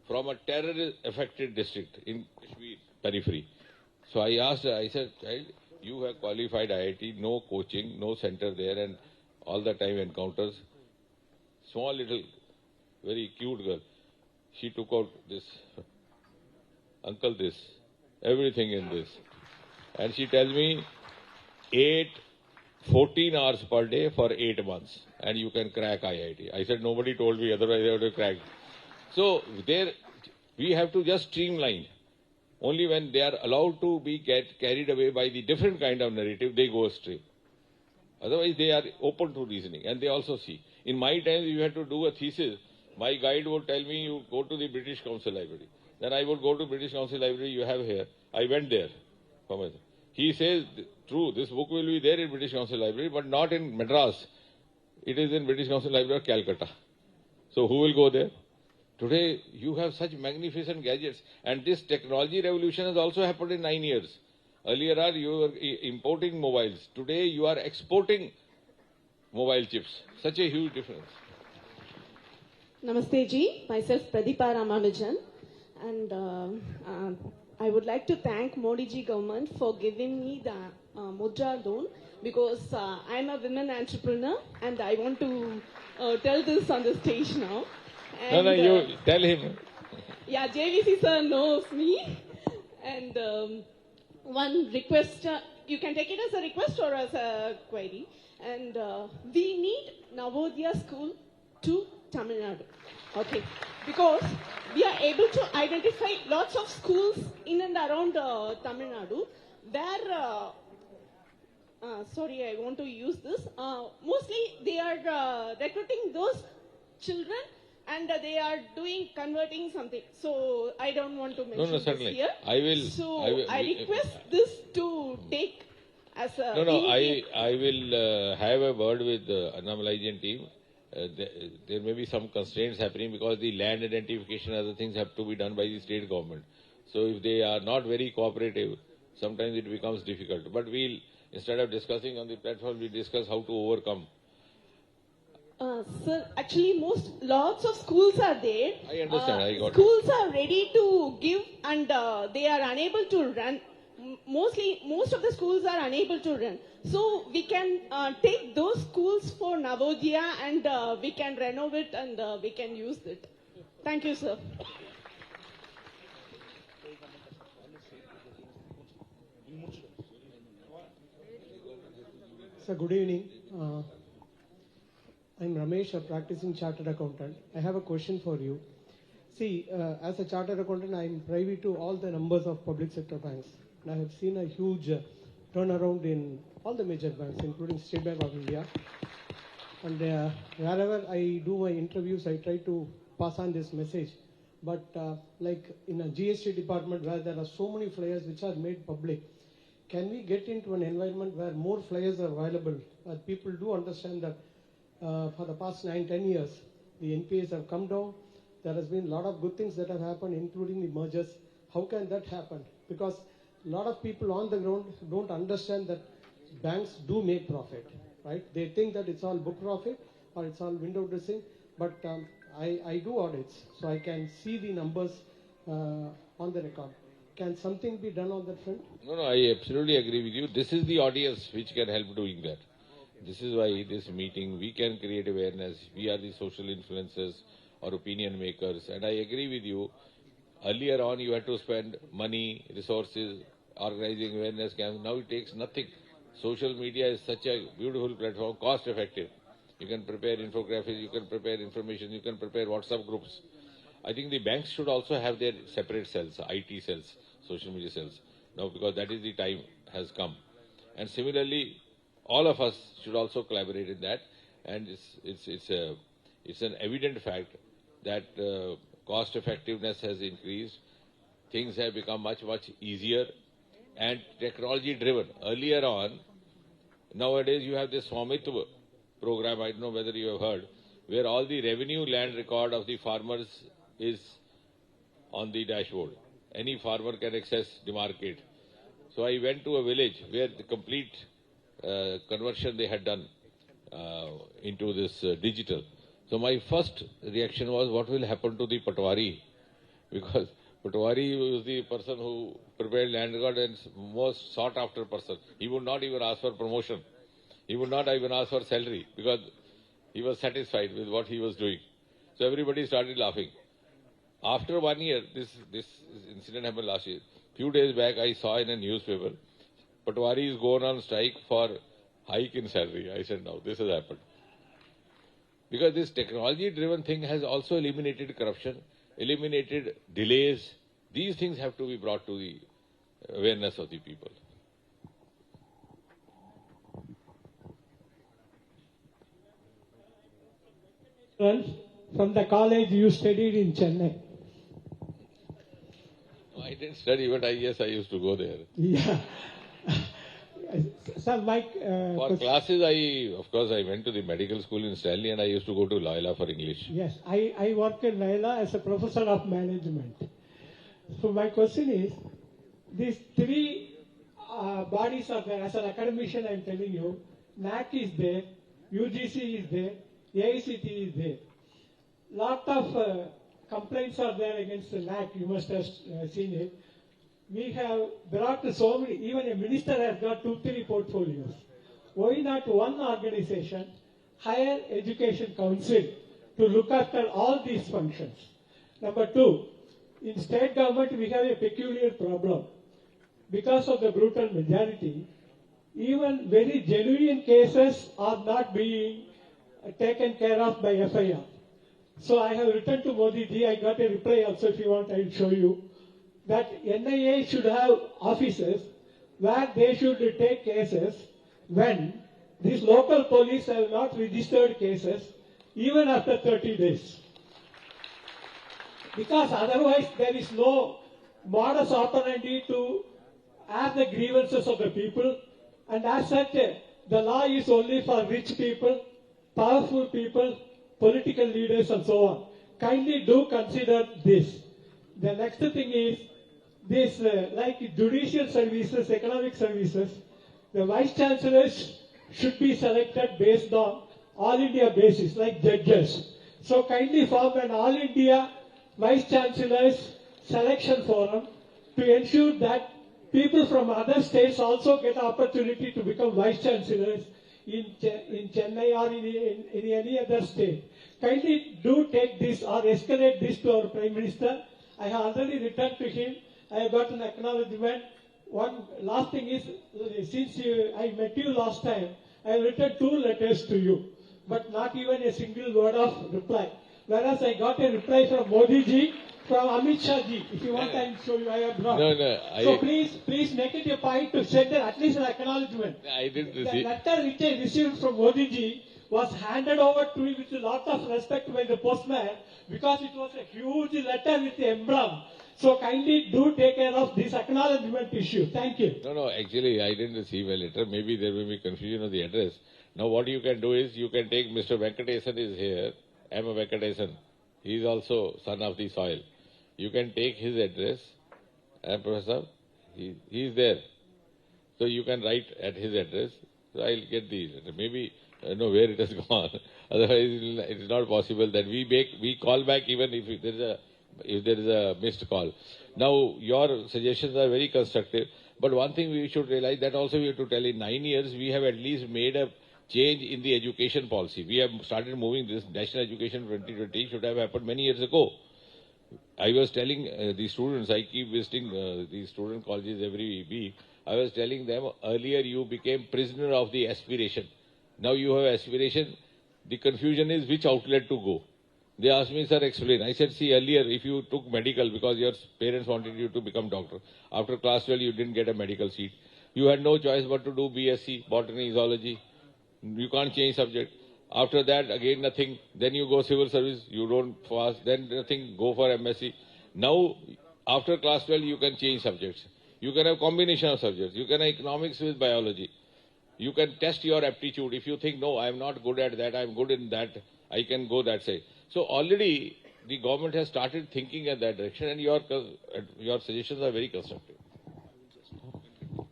from a terror-affected district in Kashmir, periphery. So I asked her, I said, child, you have qualified IIT, no coaching, no center there, and all the time encounters. Small little, very cute girl. She took out this, uncle this, everything in this. And she tells me, 14 hours per day for 8 months, and you can crack IIT. I said, nobody told me, otherwise I would have cracked. So there, we have to just streamline. Only when they are allowed to be carried away by the different kind of narrative, they go astray. Otherwise, they are open to reasoning, and they also see. In my time, you had to do a thesis. My guide would tell me, you go to the British Council Library. Then I would go to British Council Library you have here. I went there. He says, True, this book will be there in British Council Library, but not in Madras. It is in British Council Library of Calcutta. So who will go there? Today, you have such magnificent gadgets, and this technology revolution has also happened in 9 years. Earlier on, you were importing mobiles. Today, you are exporting mobile chips. Such a huge difference. Namaste ji, myself Pradeepa Ramanujan, and I would like to thank Modi ji government for giving me the Mudra loan, because I am a women entrepreneur and I want to tell this on the stage now. And, No, you tell him. Yeah, JVC sir knows me, and one request, you can take it as a request or as a query, and we need Navodaya school to Tamil Nadu. Okay, because we are able to identify lots of schools in and around Tamil Nadu where, sorry, I want to use this, mostly they are recruiting those children and they are converting something. So I don't want to mention this certainly. here. I request this to take as a... I will have a word with Annamalai and team. There may be some constraints happening because the land identification and other things have to be done by the state government. So if they are not very cooperative, sometimes it becomes difficult. But we'll, instead of discussing on the platform, we'll discuss how to overcome. Sir, actually lots of schools are there. I understand, I got it. Schools are ready to give and they are unable to run. Most of the schools are unable to run. So we can take those schools for Navodaya and we can renovate and we can use it. Thank you, sir. Sir, good evening. I'm Ramesh, a practicing chartered accountant. I have a question for you. See, as a chartered accountant, I'm privy to all the numbers of public sector banks. And I have seen a huge turnaround in all the major banks, including State Bank of India. And wherever I do my interviews, I try to pass on this message. But like in a GST department where there are so many flyers which are made public, can we get into an environment where more flyers are available? People do understand that for the past 9-10 years, the NPAs have come down. There has been a lot of good things that have happened, including the mergers. How can that happen? Because a lot of people on the ground don't understand that banks do make profit, right? They think that it's all book profit or it's all window dressing. But I do audits, so I can see the numbers on the record. Can something be done on that front? No, I absolutely agree with you. This is the audience which can help doing that. This is why this meeting, we can create awareness. We are the social influencers or opinion makers. And I agree with you. Earlier on, you had to spend money, resources, organizing awareness camps. Now it takes nothing. Social media is such a beautiful platform, cost effective. You can prepare infographics, you can prepare information, you can prepare WhatsApp groups. I think the banks should also have their separate cells, IT cells, social media cells. Now, because that is the time has come. And similarly, all of us should also collaborate in that. And it's an evident fact that cost effectiveness has increased. Things have become much easier and technology driven. Earlier on, nowadays you have this Swamitva program, I don't know whether you have heard, where all the revenue land record of the farmers is on the dashboard. Any farmer can access, demarcate. So I went to a village where the complete conversion they had done into this digital. So my first reaction was, what will happen to the Patwari? Because Patwari was the person who prepared land record and most sought after person. He would not even ask for promotion. He would not even ask for salary because he was satisfied with what he was doing. So everybody started laughing. After 1 year, this incident happened last year. Few days back, I saw in a newspaper, Patwari is going on strike for hike in salary. I said, no, this has happened. Because this technology-driven thing has also eliminated corruption, eliminated delays. These things have to be brought to the awareness of the people. From the college you studied in Chennai. I didn't study, but I used to go there. Yeah. Sir, my For classes, of course, I went to the medical school in Stanley and I used to go to Loyola for English. Yes, I work in Loyola as a professor of management. So my question is, these three bodies are there. As an academician, I am telling you, NAC is there, UGC is there, AICT is there. Lot of complaints are there against the NAC. You must have seen it. We have brought so many, even a minister has got 2-3 portfolios. Why not one organization, Higher Education Council, to look after all these functions? Number two, in state government we have a peculiar problem. Because of the brutal majority, even very genuine cases are not being taken care of by FIR. So I have written to Modi ji, I got a reply also, if you want I will show you, that NIA should have offices where they should take cases when these local police have not registered cases even after 30 days. Because otherwise there is no modus operandi to ask the grievances of the people, and as such the law is only for rich people, powerful people, political leaders and so on. Kindly do consider this. The next thing is this, like judicial services, economic services, the vice chancellors should be selected based on all India basis, like judges. So kindly form an all India vice chancellors selection forum to ensure that people from other states also get opportunity to become vice chancellors in Chennai or in any other state. Kindly do take this or escalate this to our Prime Minister. I have already written to him. I have got an acknowledgement. One last thing is, since I met you last time, I have written 2 letters to you, but not even a single word of reply. Whereas I got a reply from Modi ji, from Amit Shah ji. If you want, I will show you. I have brought. So please make it a point to send at least an acknowledgement. I didn't receive. The letter which I received from Modi ji was handed over to me with a lot of respect by the postman, because it was a huge letter with the emblem. So kindly do take care of this acknowledgement issue. Thank you. No, actually I didn't receive a letter. Maybe there will be confusion of the address. Now what you can do is, you can take Mr. Venkatesan is here. M. Venkatesan. He is also son of the soil. You can take his address, and Professor, he is there. So you can write at his address. So I'll get the letter. Maybe know where it has gone. Otherwise it is not possible that we call back even if there is a missed call. Now your suggestions are very constructive, but one thing we should realize, that also we have to tell, in 9 years we have at least made a change in the education policy. We have started moving this National Education 2020 should have happened many years ago. I was telling the students, I keep visiting the student colleges every week. I was telling them, earlier you became prisoner of the aspiration. Now you have aspiration. The confusion is which outlet to go. They asked me, sir, explain. I said, see, earlier if you took medical because your parents wanted you to become doctor, after class 12 you didn't get a medical seat. You had no choice but to do BSc, botany, zoology. You can't change subject. After that, again nothing. Then you go civil service, you don't pass. Then nothing, go for MSc. Now, after class 12, you can change subjects. You can have combination of subjects. You can have economics with biology. You can test your aptitude. If you think, no, I am not good at that, I am good in that, I can go that side. So already the government has started thinking in that direction, and your suggestions are very constructive.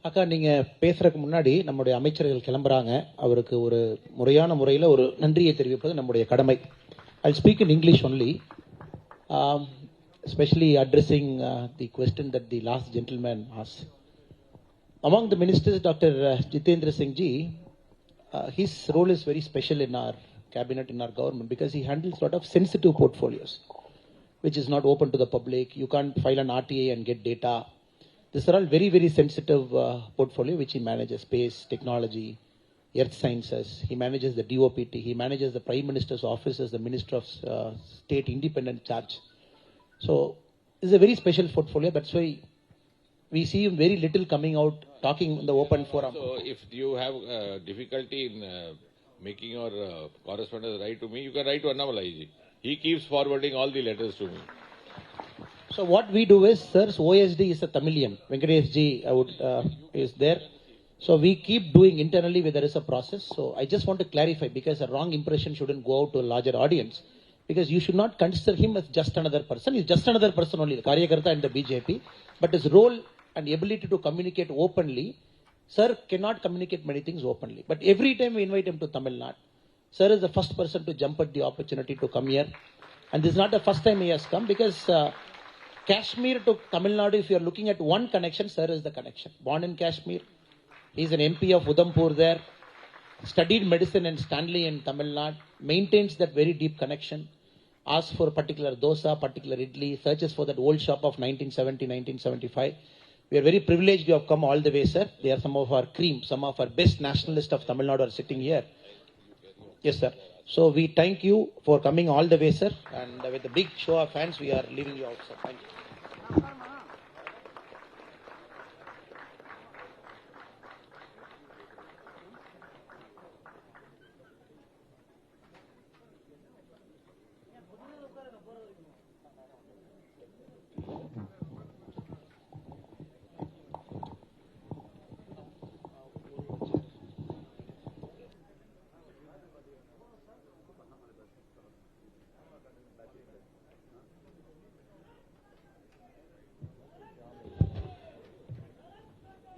அக்கா, நீங்க பேசுறதுக்கு முன்னாடி நம்முடைய அமைச்சர்கள் கிளம்புறாங்க. அவருக்கு ஒரு முறையான முறையில் ஒரு நன்றியை தெரிவிப்பது நம்முடைய கடமை. I'll speak in English only, especially addressing the question that the last gentleman asked. Among the ministers, Dr. Jitendra Singh ji, his role is very special in our cabinet, in our government, because he handles a lot of sensitive portfolios, which is not open to the public. You can't file an RTA and get data. These are all very, very sensitive portfolio which he manages: space, technology, earth sciences. He manages the DOPT. He manages the Prime Minister's office as the Minister of State independent charge. So this is a very special portfolio. That's why we see him very little coming out, talking in the open forum. So if you have difficulty in making your correspondence write to me, you can write to Annamalai ji. He keeps forwarding all the letters to me. So what we do is, sir's OSD is a Tamilian. Venkatesh ji is there. So we keep doing internally where there is a process. So I just want to clarify, because a wrong impression shouldn't go out to a larger audience, because you should not consider him as just another person. He's just another person only, the Karyakarta in the BJP. But his role and ability to communicate openly, sir cannot communicate many things openly. But every time we invite him to Tamil Nadu, sir is the first person to jump at the opportunity to come here. And this is not the first time he has come, because Kashmir to Tamil Nadu, if you are looking at one connection, sir is the connection. Born in Kashmir. He's an MP of Udhampur there, studied medicine in Stanley in Tamil Nadu, maintains that very deep connection, asks for a particular dosa, particular idli, searches for that old shop of 1970, 1975. We are very privileged you have come all the way, sir. They are some of our cream, some of our best nationalists of Tamil Nadu are sitting here. Yes, sir. So we thank you for coming all the way, sir. And with a big show of hands, we are leaving you out, sir. Thank you.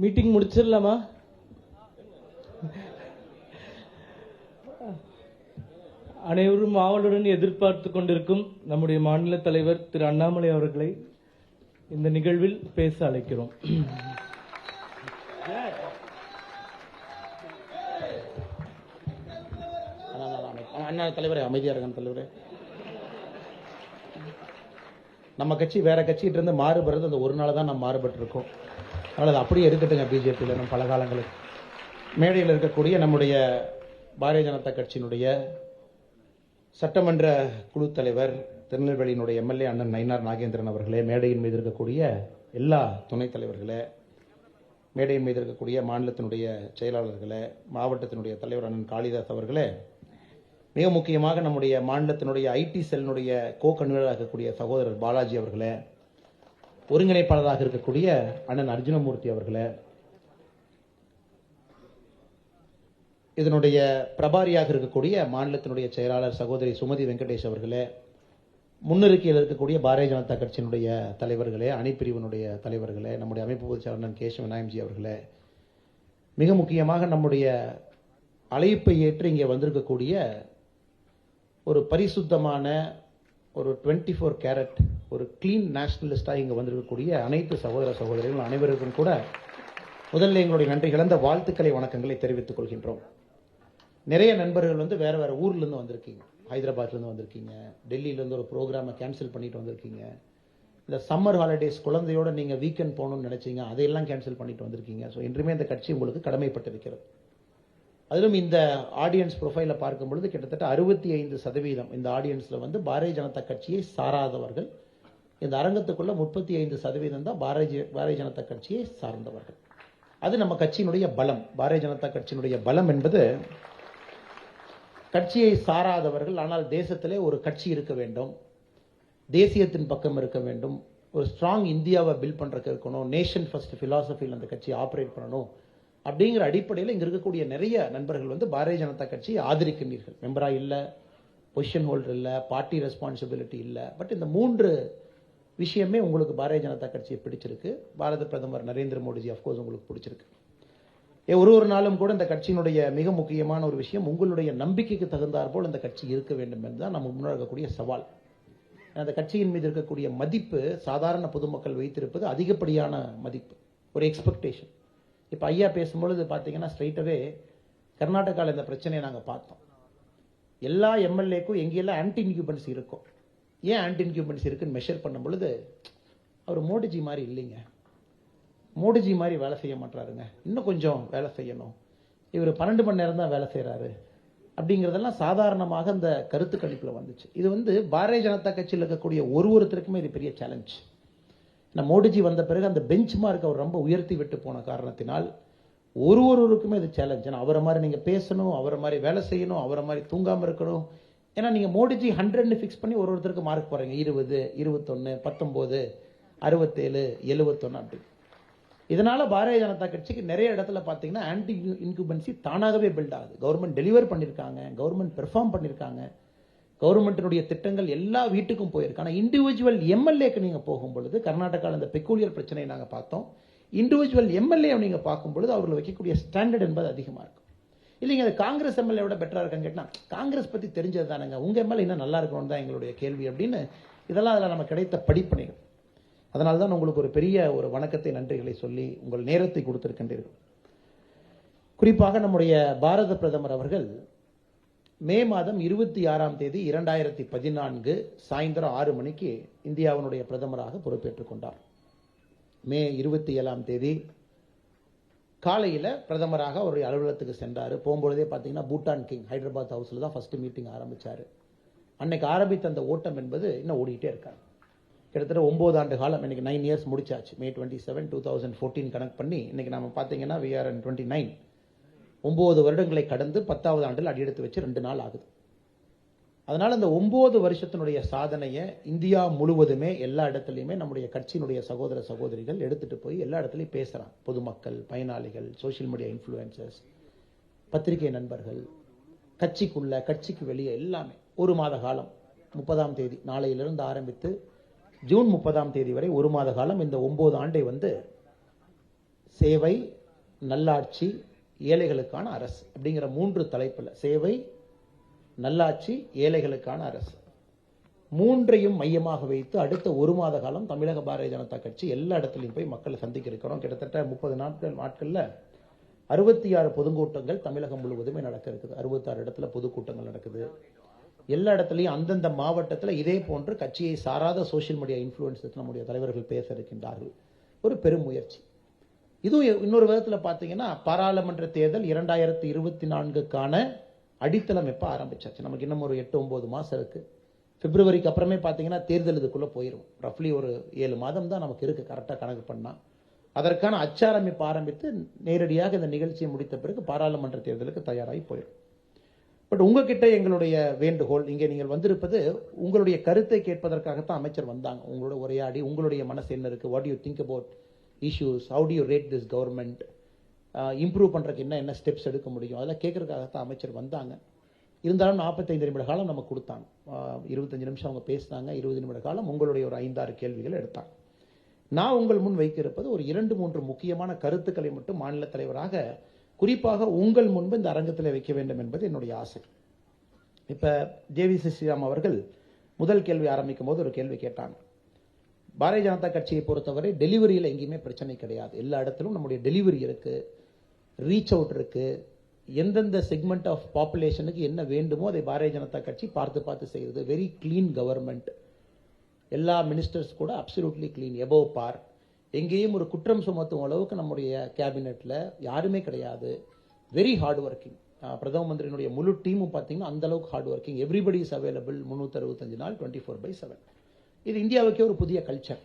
Meeting முடிச்சிடலாமா? அனைவரும் ஆவலுடன் எதிர்பார்த்து கொண்டிருக்கும் நம்முடைய மாநில தலைவர் திரு அண்ணாமலை அவர்களை இந்த நிகழ்வில் பேச அழைக்கிறோம். அண்ணா தலைவரே, அமைதியா இருக்கான தலைவரே. நம்ம கட்சி வேற கட்சிகிட்ட இருந்து மாறுபடுறது அந்த ஒரு நாள் தான் நம்ம மாறுபட்டு இருக்கோம். அதனால் அது அப்படியே இருக்கட்டுங்க. பிஜேபியில் நம்ம பல காலங்களுக்கு மேடையில் இருக்கக்கூடிய நம்முடைய பாரதிய ஜனதா கட்சியினுடைய சட்டமன்ற குழு தலைவர், திருநெல்வேலியினுடைய எம்எல்ஏ அண்ணன் நயினார் நாகேந்திரன் அவர்களே, மேடையின் மீது இருக்கக்கூடிய எல்லா துணைத் தலைவர்களே, மேடையின் மீது இருக்கக்கூடிய மாநிலத்தினுடைய செயலாளர்களே, மாவட்டத்தினுடைய தலைவர் அண்ணன் காளிதாஸ் அவர்களே, மிக முக்கியமாக நம்முடைய மாநிலத்தினுடைய ஐடி செல்லினுடைய கோ கன்வீனராக இருக்கக்கூடிய சகோதரர் பாலாஜி அவர்களே, ஒருங்கிணைப்பாளராக இருக்கக்கூடிய அண்ணன் அர்ஜுனமூர்த்தி அவர்களே, இதனுடைய பிரபாரியாக இருக்கக்கூடிய மாநிலத்தினுடைய செயலாளர் சகோதரி சுமதி வெங்கடேஷ் அவர்களே, முன்னிருக்கையில் இருக்கக்கூடிய பாரதிய ஜனதா கட்சியினுடைய தலைவர்களே, அணிப்பிரிவினுடைய தலைவர்களே, நம்முடைய அமைப்பு பொதுச் செயலாளர் கேசவ விநாயகம்ஜி அவர்களே, மிக முக்கியமாக நம்முடைய அழைப்பை ஏற்று இங்கே வந்திருக்கக்கூடிய ஒரு பரிசுத்தமான ஒரு 24 கேரட் ஒரு கிளீன் நேஷனலிஸ்டாக இங்கே வந்திருக்கக்கூடிய அனைத்து சகோதர சகோதரிகள் அனைவருக்கும் கூட முதல்ல எங்களுடைய நன்றி கலந்த வாழ்த்துக்களை, வணக்கங்களை தெரிவித்துக் கொள்கின்றோம். நிறைய நண்பர்கள் வேற வேற ஊர்லேருந்து வந்திருக்கீங்க. ஹைதராபாத்லேருந்து வந்திருக்கீங்க, டெல்லியிலேருந்து ஒரு ப்ரோக்ராமை கேன்சல் பண்ணிட்டு வந்திருக்கீங்க. இந்த சம்மர் ஹாலிடேஸ் குழந்தையோட நீங்கள் வீக்கெண்ட் போகணும்னு நினைச்சீங்க, அதையெல்லாம் கேன்சல் பண்ணிட்டு வந்திருக்கீங்க. ஸோ இன்றுமே இந்த கட்சி உங்களுக்கு கடமைப்பட்டிருக்கிறது. அதிலும் இந்த ஆடியன்ஸ் ப்ரொஃபைலை பார்க்கும் பொழுது கிட்டத்தட்ட 65% இந்த ஆடியன்ஸில் பாரதிய ஜனதா கட்சியை சாராதவர்கள். இந்த அரங்கத்துக்குள்ள 35% தான் பாரதிய ஜனதா கட்சியை சார்ந்தவர்கள். அது நம்ம கட்சியினுடைய பலம். பாரதிய ஜனதா கட்சியினுடைய பலம் என்பது கட்சியை சாராதவர்கள், ஆனால் தேசத்திலே ஒரு கட்சி இருக்க வேண்டும், தேசியத்தின் பக்கம் இருக்க வேண்டும், ஒரு ஸ்ட்ராங் இந்தியாவை பில்ட் பண்றதுக்கு இருக்கணும், நேஷன் ஃபர்ஸ்ட் பிலாசபியில் அந்த கட்சியை ஆப்ரேட் பண்ணணும் அப்படிங்கிற அடிப்படையில் இங்க இருக்கக்கூடிய நிறைய நண்பர்கள் பாரதிய ஜனதா கட்சியை ஆதரிக்கின்றீர்கள். மெம்பரா இல்ல, பொசிஷன் ஹோல்டர் இல்ல, பார்ட்டி ரெஸ்பான்சிபிலிட்டி இல்ல. பட் இந்த 3 விஷயமே உங்களுக்கு பாரதிய ஜனதா கட்சியை பிடிச்சிருக்கு. பாரத பிரதமர் நரேந்திர மோடிஜி அப்கோர்ஸ் உங்களுக்கு பிடிச்சிருக்கு. ஒரு நாளும் கூட இந்த கட்சியினுடைய மிக முக்கியமான ஒரு விஷயம், உங்களுடைய நம்பிக்கைக்கு தகுந்தாற் போல் இந்த கட்சி இருக்க வேண்டும் என்றுதான் நம்ம முன்னாடி இருக்கக்கூடிய சவால். அந்த கட்சியின் மீது இருக்கக்கூடிய மதிப்பு சாதாரண பொதுமக்கள் வைத்திருப்பது அதிகப்படியான மதிப்பு, ஒரு எக்ஸ்பெக்டேஷன். இப்ப ஐயா பேசும்பொழுது பாத்தீங்கன்னா ஸ்ட்ரைட்டாவே கர்நாடகாவில் இந்த பிரச்சனையை நாங்க பார்த்தோம். எல்லா எம்எல்ஏக்கும் எங்கெல்லாம் ஆன்டி இன்க்யூபன்சி இருக்கும், ஏன் ஆன்டி இன்க்யூபன்சி இருக்குன்னு மெஷர் பண்ணும் பொழுது அவர் மோடிஜி மாதிரி இல்லைங்க, மோடிஜி மாதிரி வேலை செய்ய மாட்டாருங்க, இன்னும் கொஞ்சம் வேலை செய்யணும், இவர் 12 மணி நேரம் தான் வேலை செய்யறாரு அப்படிங்கிறதெல்லாம் சாதாரணமாக அந்த கருத்து கணிப்பில் வந்துச்சு. இது பாரதிய ஜனதா கட்சியில் இருக்கக்கூடிய ஒருத்தருக்குமே இது பெரிய சேலஞ்ச். மோடிஜி வந்த பிறகு அந்த பெஞ்ச் மார்க் அவர் ரொம்ப உயர்த்தி விட்டு போன காரணத்தினால் ஒருவருக்குமே இது சேலஞ்ச். ஏன்னா அவரை மாதிரி நீங்க பேசணும், அவரை மாதிரி வேலை செய்யணும், அவரை மாதிரி தூங்காம இருக்கணும். ஏன்னா நீங்க மோடிஜி 100 ஃபிக்ஸ் பண்ணி ஒருத்தருக்கு மார்க் போறீங்க, 20, 21, 19, 67, 71 அப்படி. இதனால பாரதிய ஜனதா கட்சிக்கு நிறைய இடத்துல பார்த்தீங்கன்னா ஆன்டி இன்குபன்சி தானாகவே பில்ட் ஆகுது. கவர்மெண்ட் டெலிவர் பண்ணியிருக்காங்க, கவர்மெண்ட் பெர்ஃபார்ம் பண்ணியிருக்காங்க, கவர்மெண்ட்டினுடைய திட்டங்கள் எல்லா வீட்டுக்கும் போயிருக்கு. ஆனால் இண்டிவிஜுவல் எம்எல்ஏக்கு நீங்கள் போகும்பொழுது, கர்நாடகாவில் இந்த பெக்கூலியர் பிரச்சனையை நாங்கள் பார்த்தோம். இண்டிவிஜுவல் எம்எல்ஏ நீங்கள் பார்க்கும்பொழுது அவர்கள் வைக்கக்கூடிய ஸ்டாண்டர்ட் என்பது அதிகமாக இருக்கும். இல்லைங்க அது காங்கிரஸ் எம்எல்ஏ விட பெட்டராக இருக்கான்னு கேட்டால், காங்கிரஸ் பற்றி தெரிஞ்சது தானுங்க, உங்கள் எம்எல்ஏ இன்னும் நல்லா இருக்கணும் தான் எங்களுடைய கேள்வி அப்படின்னு. இதெல்லாம் அதில் நம்ம கிடைத்த படிப்பனைகள். அதனால தான் உங்களுக்கு ஒரு பெரிய ஒரு வணக்கத்தை, நன்றிகளை சொல்லி உங்கள் நேரத்தை கொடுத்திருக்கின்றீர்கள். குறிப்பாக நம்முடைய பாரத பிரதமர் அவர்கள் மே மாதம் 26ஆம் தேதி 2014 சாயந்தரம் 6 மணிக்கு இந்தியாவினுடைய பிரதமராக பொறுப்பேற்றுக் கொண்டார். மே 27ஆம் தேதி காலையில் பிரதமராக அவருடைய அலுவலகத்துக்கு சென்றார். போகும்பொழுதே பார்த்தீங்கன்னா பூட்டான் கிங் ஹைதராபாத் ஹவுஸில் தான் ஃபர்ஸ்ட் மீட்டிங் ஆரம்பித்தார். அன்னைக்கு ஆரம்பித்த அந்த ஓட்டம் என்பது இன்னும் ஓடிட்டே இருக்காங்க. கிட்டத்தட்ட 9 ஆண்டு காலம், இன்னைக்கு 9 இயர்ஸ் முடிச்சாச்சு. மே 27, 2014 கனெக்ட் பண்ணி இன்னைக்கு நம்ம பார்த்தீங்கன்னா we are in 29. 9 வருடங்களை கடந்து 10வது ஆண்டில் அடியெடுத்து வச்சு 2 நாள் ஆகுது. அதனால அந்த 9 வருஷத்தினுடைய சாதனையை இந்தியா முழுவதுமே எல்லா இடத்துலையுமே நம்முடைய கட்சியினுடைய சகோதர சகோதரிகள் எடுத்துட்டு போய் எல்லா இடத்துலையும் பேசுறாங்க. பொதுமக்கள், பயனாளிகள், சோசியல் மீடியா இன்ஃப்ளூயன்சர்ஸ், பத்திரிகை நண்பர்கள், கட்சிக்குள்ள கட்சிக்கு வெளியே எல்லாமே. 1 மாத காலம் 30ஆம் தேதி நாளையிலிருந்து ஆரம்பித்து ஜூன் 30ஆம் தேதி வரை 1 மாத காலம் இந்த 9 ஆண்டை சேவை, நல்லாட்சி, ஏழைகளுக்கான அரசு அப்படிங்கிற 3 தலைப்புல, சேவை, நல்லாட்சி, ஏழைகளுக்கான அரசு, 3ஐயும் மையமாக வைத்து அடுத்த 1 மாத காலம் தமிழக பாரதிய ஜனதா கட்சி எல்லா இடத்துலையும் போய் மக்களை சந்திக்க இருக்கிறோம். கிட்டத்தட்ட 30 நாட்கள்ல 66 பொதுக்கூட்டங்கள் தமிழகம் முழுவதுமே நடக்க இருக்குது. 66 இடத்துல பொதுக்கூட்டங்கள் நடக்குது. எல்லா இடத்துலையும் அந்தந்த மாவட்டத்தில் இதே போன்று கட்சியை சாராத சோசியல் மீடியா இன்ஃப்ளூயன்சஸ் நம்முடைய தலைவர்கள் பேச இருக்கின்றார்கள். ஒரு பெரும் முயற்சி. இதுவும் இன்னொரு விதத்தில் பார்த்தீங்கன்னா பாராளுமன்ற தேர்தல் 2024க்கான அடித்தளம் எப்போ ஆரம்பிச்சாச்சு. நமக்கு இன்னும் ஒரு 8-9 மாசம் இருக்கு. பிப்ரவரிக்கு அப்புறமே பார்த்தீங்கன்னா தேர்தல் இதுக்குள்ள போயிடும். ரஃப்லி ஒரு 7 மாதம் தான் நமக்கு இருக்கு கரெக்டாக கணக்கு பண்ணா. அதற்கான அச்சாரமைப்பு ஆரம்பித்து நேரடியாக இந்த நிகழ்ச்சியை முடித்த பிறகு பாராளுமன்ற தேர்தலுக்கு தயாராகி போயிடும். பட் உங்ககிட்ட எங்களுடைய வேண்டுகோள், இங்கே நீங்கள் வந்திருப்பது உங்களுடைய கருத்தை கேட்பதற்காகத்தான் அமைச்சர் வந்தாங்க. உங்களோட உரையாடி உங்களுடைய மனசு என்ன இருக்கு, what you think about issues, how to you rate this government, improve பண்றதுக்கு என்ன ஸ்டெப்ஸ் எடுக்க முடியும், அதெல்லாம் கேட்கறதுக்காகத்தான் அமைச்சர் வந்தாங்க. இருந்தாலும் 45 நிமிட காலம் நமக்கு கொடுத்தாங்க. 25 நிமிஷம் அவங்க பேசினாங்க. 20 நிமிட காலம் உங்களுடைய ஒரு 5-6 கேள்விகள் எடுத்தாங்க. நான் உங்கள் முன் வைக்க இருப்பது ஒரு 2-3 முக்கியமான கருத்துக்களை மட்டும் மாநில தலைவராக குறிப்பாக உங்கள் முன்பு இந்த அரங்கத்தில் வைக்க வேண்டும் என்பது என்னுடைய ஆசை. இப்ப ஜேவிசி ஸ்ரீராம் அவர்கள் முதல் கேள்வி ஆரம்பிக்கும் போது ஒரு கேள்வி கேட்டாங்க. பாரதிய ஜனதா கட்சியை பொறுத்தவரை டெலிவரியில் எங்கேயுமே பிரச்சனை கிடையாது. எல்லா இடத்திலும் நம்முடைய டெலிவரி இருக்கு, ரீச் அவுட் இருக்கு. எந்தெந்த செக்மெண்ட் ஆஃப் பாப்புலேஷனுக்கு என்ன வேண்டுமோ அதை பாரதிய ஜனதா கட்சி பார்த்து செய்யுது. Very clean government. எல்லா மினிஸ்டர்ஸ் கூட அப்சல்யூட்லி கிளீன், எபோவ் பார். எங்கேயும் ஒரு குற்றம் சுமத்தும் அளவுக்கு நம்முடைய கேபினெட்ல யாருமே கிடையாது. Very hard working. பிரதம மந்திரியினுடைய முழு டீமும் பார்த்தீங்கன்னா அந்த அளவுக்கு hard working. Everybody is available 365 நாள் 24/7. இது இந்தியாவுக்கே ஒரு புதிய கல்ச்சர்.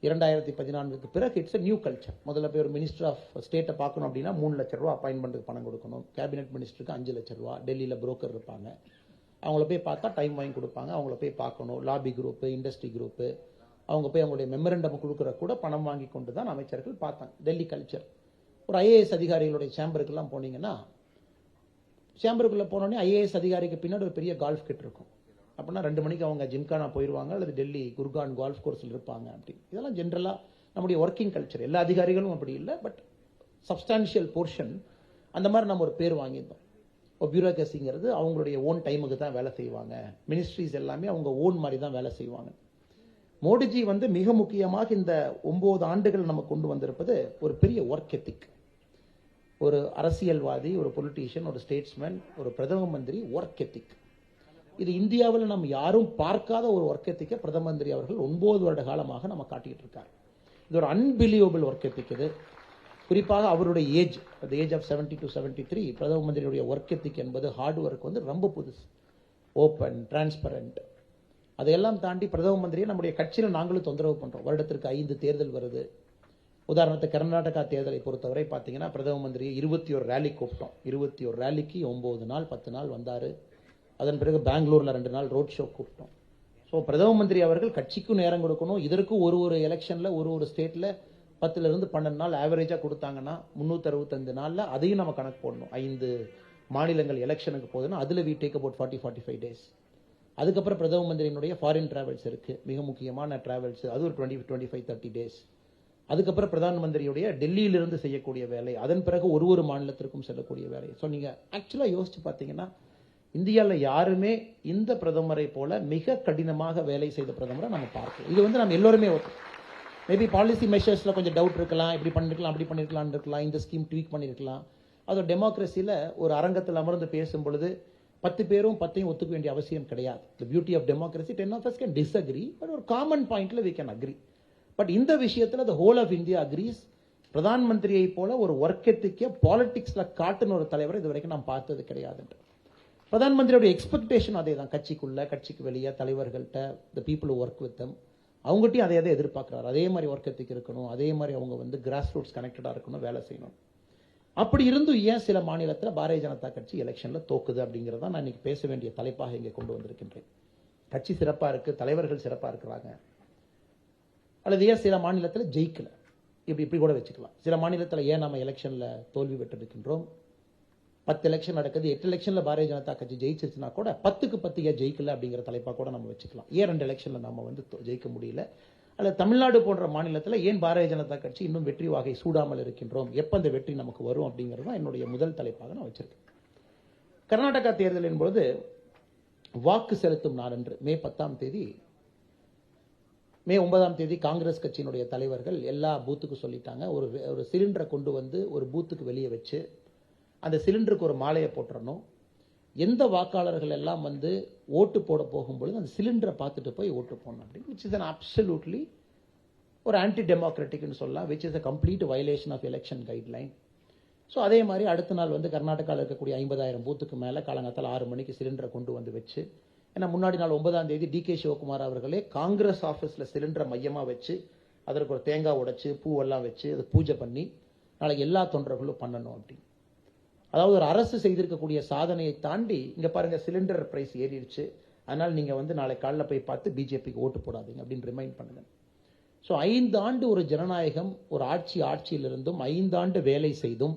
2014க்கு பிறகு இட்ஸ் நியூ கல்ச்சர். முதல்ல போய் ஒரு மினிஸ்டர் ஆஃப் ஸ்டேட்டை பார்க்கணும் அப்படின்னா 3 லட்சம் ரூபா அப்பாயின்மெண்ட்டுக்கு பணம் கொடுக்கணும். கேபினெட் மினிஸ்டருக்கு 5 லட்சம் ரூபா. டெல்லியில் புரோக்கர் இருப்பாங்க, அவங்கள போய் பார்த்தா டைம் வாங்கி கொடுப்பாங்க. அவங்கள போய் பார்க்கணும். லாபி குரூப், இண்டஸ்ட்ரி குரூப், அவங்க போய் அவங்களுடைய மெமரண்டம் கொடுக்குற கூட பணம் வாங்கி கொண்டு தான் அமைச்சர்கள் பார்த்தாங்க. டெல்லி கல்ச்சர். ஒரு ஐஏஎஸ் அதிகாரிகளுடைய சேம்பருக்கெல்லாம் போனீங்கன்னா, சேம்பருக்குள்ள போனோடனே ஐஏஎஸ் அதிகாரிக்கு பின்னாடி ஒரு பெரிய கால்ஃப் கிட் இருக்கும். அப்படின்னா 2 மணிக்கு அவங்க ஜிம்கானா போயிடுவாங்க அல்லது டெல்லி குர்கான் கால்ஃப் கோர்ஸில் இருப்பாங்க. அப்படி இதெல்லாம் ஜென்ரலா நம்முடைய ஒர்க்கிங் கல்ச்சர். எல்லா அதிகாரிகளும் அப்படி இல்லை, பட் சப்ஸ்டான்ஷியல் போர்ஷன் அந்த மாதிரி நம்ம ஒரு பேர் வாங்கியிருந்தோம். பியூரோக்ரசிங்கிறது அவங்களுடைய ஓன் டைமுக்கு தான் வேலை செய்வாங்க. மினிஸ்ட்ரிஸ் எல்லாமே அவங்க ஓன் மாதிரி தான் வேலை செய்வாங்க. மோடிஜி மிக முக்கியமாக இந்த 9 ஆண்டுகள் நம்ம கொண்டு வந்திருப்பது ஒரு பெரிய ஒர்க் எத்திக். ஒரு அரசியல்வாதி, ஒரு பொலிட்டீஷியன், ஒரு ஸ்டேட்ஸ்மேன், ஒரு பிரதம மந்திரி ஒர்க் எத்திக். இது இந்தியாவில் நம்ம யாரும் பார்க்காத ஒரு ஒர்க் எத்திக்கை பிரதம மந்திரி அவர்கள் 9 வருட காலமாக நம்ம காட்டிட்டு இருக்காரு. இது ஒரு அன்பிலீவபிள் ஒர்க் எத்திக். இது குறிப்பாக அவருடைய ஏஜ், அந்த ஏஜ் ஆஃப் 70 to 73, பிரதம மந்திரியுடைய ஒர்க் எத்திக் என்பது ஹார்ட் ஒர்க் ரொம்ப புதுசு. Open, transparent. அதையெல்லாம் தாண்டி பிரதம மந்திரியை நம்முடைய கட்சியில் நாங்களும் தொந்தரவு பண்றோம். வருடத்திற்கு 5 தேர்தல் வருது. உதாரணத்துக்கு கர்நாடகா தேர்தலை பொறுத்தவரை பார்த்தீங்கன்னா பிரதம மந்திரியை 21 ரேலி கூப்பிட்டோம். 21 ரேலிக்கு 9 நாள் 10 நாள் வந்தாரு. அதன் பிறகு பெங்களூர்ல 2 நாள் ரோட் ஷோ கூப்பிட்டோம். ஸோ பிரதம மந்திரி அவர்கள் கட்சிக்கும் நேரம் கொடுக்கணும். இதற்கும் ஒரு எலெக்ஷன்ல ஒரு ஸ்டேட்ல 10 to 12 நாள் ஆவரேஜா கொடுத்தாங்கன்னா 365 நாள்ல அதையும் நம்ம கணக்கு போடணும். 5 மாநிலங்கள் எலெக்ஷனுக்கு போகுதுன்னா அதுல we take about 40-45 days. அதுக்கப்புறம் பிரதம மந்திரியினுடைய ஃபாரின் டிராவல்ஸ் இருக்கு, மிக முக்கியமான டிராவல்ஸ், அது ஒரு 20-25-30 days. அதுக்கப்புறம் பிரதம மந்திரியுடைய டெல்லியிலிருந்து செய்யக்கூடிய வேலை, அதன் பிறகு ஒரு மாநிலத்திற்கும் செல்லக்கூடிய வேலை. ஸோ நீங்க ஆக்சுவலா யோசிச்சு பார்த்தீங்கன்னா இந்தியாவில் யாருமே இந்த பிரதமரை போல மிக கடினமாக வேலை செய்த பிரதமரை நம்ம பார்க்கலாம். இது வந்து நம்ம எல்லோருமே மேபி பாலிசி மெஷர்ஸ்ல கொஞ்சம் டவுட் இருக்கலாம், இப்படி பண்ணிருக்கலாம் அப்படி பண்ணிருக்கலாம் இருக்கலாம், இந்த ஸ்கீம் ட்வீக் பண்ணிருக்கலாம். அது டெமோக்ரஸியில் ஒரு அரங்கத்தில் அமர்ந்து பேசும் பொழுது 10 பேரும் 10ஐயும் ஒத்துக்க வேண்டிய அவசியம் கிடையாது. The beauty of democracy 10 of us can disagree, but ஒரு காமன் பாயிண்ட்ல we can agree. பட் இந்த விஷயத்தில் the whole of India agrees. Pradhan மந்திரியை போல ஒரு ஒர்க் எத்திக்கை பாலிடிக்ஸ்ல காட்டுன ஒரு தலைவரை இது வரைக்கும் நாம் பார்த்தது கிடையாது. பிரதான் மந்திரியோட எக்ஸ்பெக்டேஷன் அதே தான், கட்சிக்குள்ள கட்சிக்கு வெளியே தலைவர்கள்ட்ட the people who work with them அவங்ககிட்டயும் அதே எதிர்பார்க்கிறார். அதே மாதிரி ஒர்க் எத்திக் இருக்கணும், அதே மாதிரி அவங்க வந்து கிராஸ் ரூட்ஸ் கனெக்டடா இருக்கணும், வேலை செய்யணும். அப்படி இருந்தும் ஏன் சில மாநிலத்தில் பாரதிய ஜனதா கட்சி எலெக்ஷன்ல தோக்குது அப்படிங்கறத நான் இன்னைக்கு பேச வேண்டிய தலைப்பாக இங்கே கொண்டு வந்திருக்கின்றேன். கட்சி சிறப்பா இருக்கு, தலைவர்கள் சிறப்பா இருக்கிறாங்க, அல்லது ஏன் சில மாநிலத்தில் ஜெயிக்கல, இப்படி கூட வச்சுக்கலாம். சில மாநிலத்தில் ஏன் நம்ம எலெக்ஷன்ல தோல்வி பெற்றிருக்கின்றோம். 10 எலெக்ஷன் நடக்குது, 8 எலெக்ஷன்ல பாரதிய ஜனதா கட்சி ஜெயிச்சிருச்சுன்னா கூட 10க்கு 10 ஏன் ஜெயிக்கல அப்படிங்கிற தலைப்பா கூட நம்ம வச்சுக்கலாம். ஏன் 2 எலெக்ஷன்ல நம்ம வந்து ஜெயிக்க முடியல, அல்லது தமிழ்நாடு போன்ற மாநிலத்தில் ஏன் பாரதிய ஜனதா கட்சி இன்னும் வெற்றி வாகை சூடாமல் இருக்கின்றோம், எப்ப அந்த வெற்றி நமக்கு வரும் அப்படிங்கிறது தான் என்னுடைய முதல் தலைப்பாக நான் வச்சிருக்கேன். கர்நாடகா தேர்தலின் பொழுது வாக்கு செலுத்தும் நாளன்று மே 10ஆம் தேதி, மே 9ஆம் தேதி காங்கிரஸ் கட்சியினுடைய தலைவர்கள் எல்லா பூத்துக்கு சொல்லிட்டாங்க, ஒரு சிலிண்டரை கொண்டு வந்து ஒரு பூத்துக்கு வெளியே வச்சு அந்த சிலிண்டருக்கு ஒரு மாலையை போட்டுறணும். எந்த வாக்காளர்கள் எல்லாம் வந்து ஓட்டு போட போகும்பொழுது அந்த சிலிண்டரை பார்த்துட்டு போய் ஓட்டு போடணும் அப்படின்னு, which is an absolutely ஒரு ஆன்டி டெமோக்ராட்டிக்னு சொல்லலாம், which is a complete violation of election guideline. So அதே மாதிரி அடுத்த நாள் வந்து கர்நாடகாவில் இருக்கக்கூடிய 50,000 பூத்துக்கு மேலே காலங்காத்தால் 6 மணிக்கு சிலிண்டரை கொண்டு வந்து வச்சு, ஏன்னா முன்னாடி நாள் 9ஆம் தேதி DK சிவகுமார் அவர்களே காங்கிரஸ் ஆஃபீஸில் சிலிண்டரை மையமாக வச்சு அதற்கு ஒரு தேங்காய் உடைச்சு பூவெல்லாம் வச்சு அதை பூஜை பண்ணி நாளைக்கு எல்லா தொண்டர்களும் பண்ணணும் அப்படின்னு. அதாவது ஒரு அரசு செய்திருக்கக்கூடிய சாதனையை தாண்டி இங்க பாருங்க சிலிண்டர் பிரைஸ் ஏறிடுச்சு, அதனால நீங்க வந்து நாளை காலைல போய் பார்த்து பிஜேபிக்கு ஓட்டு போடாதீங்க அப்படின்னு ரிமைண்ட் பண்ணுங்க. ஸோ 5 ஆண்டு ஒரு ஜனநாயகம், ஒரு ஆட்சியில் இருந்தும் 5 ஆண்டு வேலை செய்தும்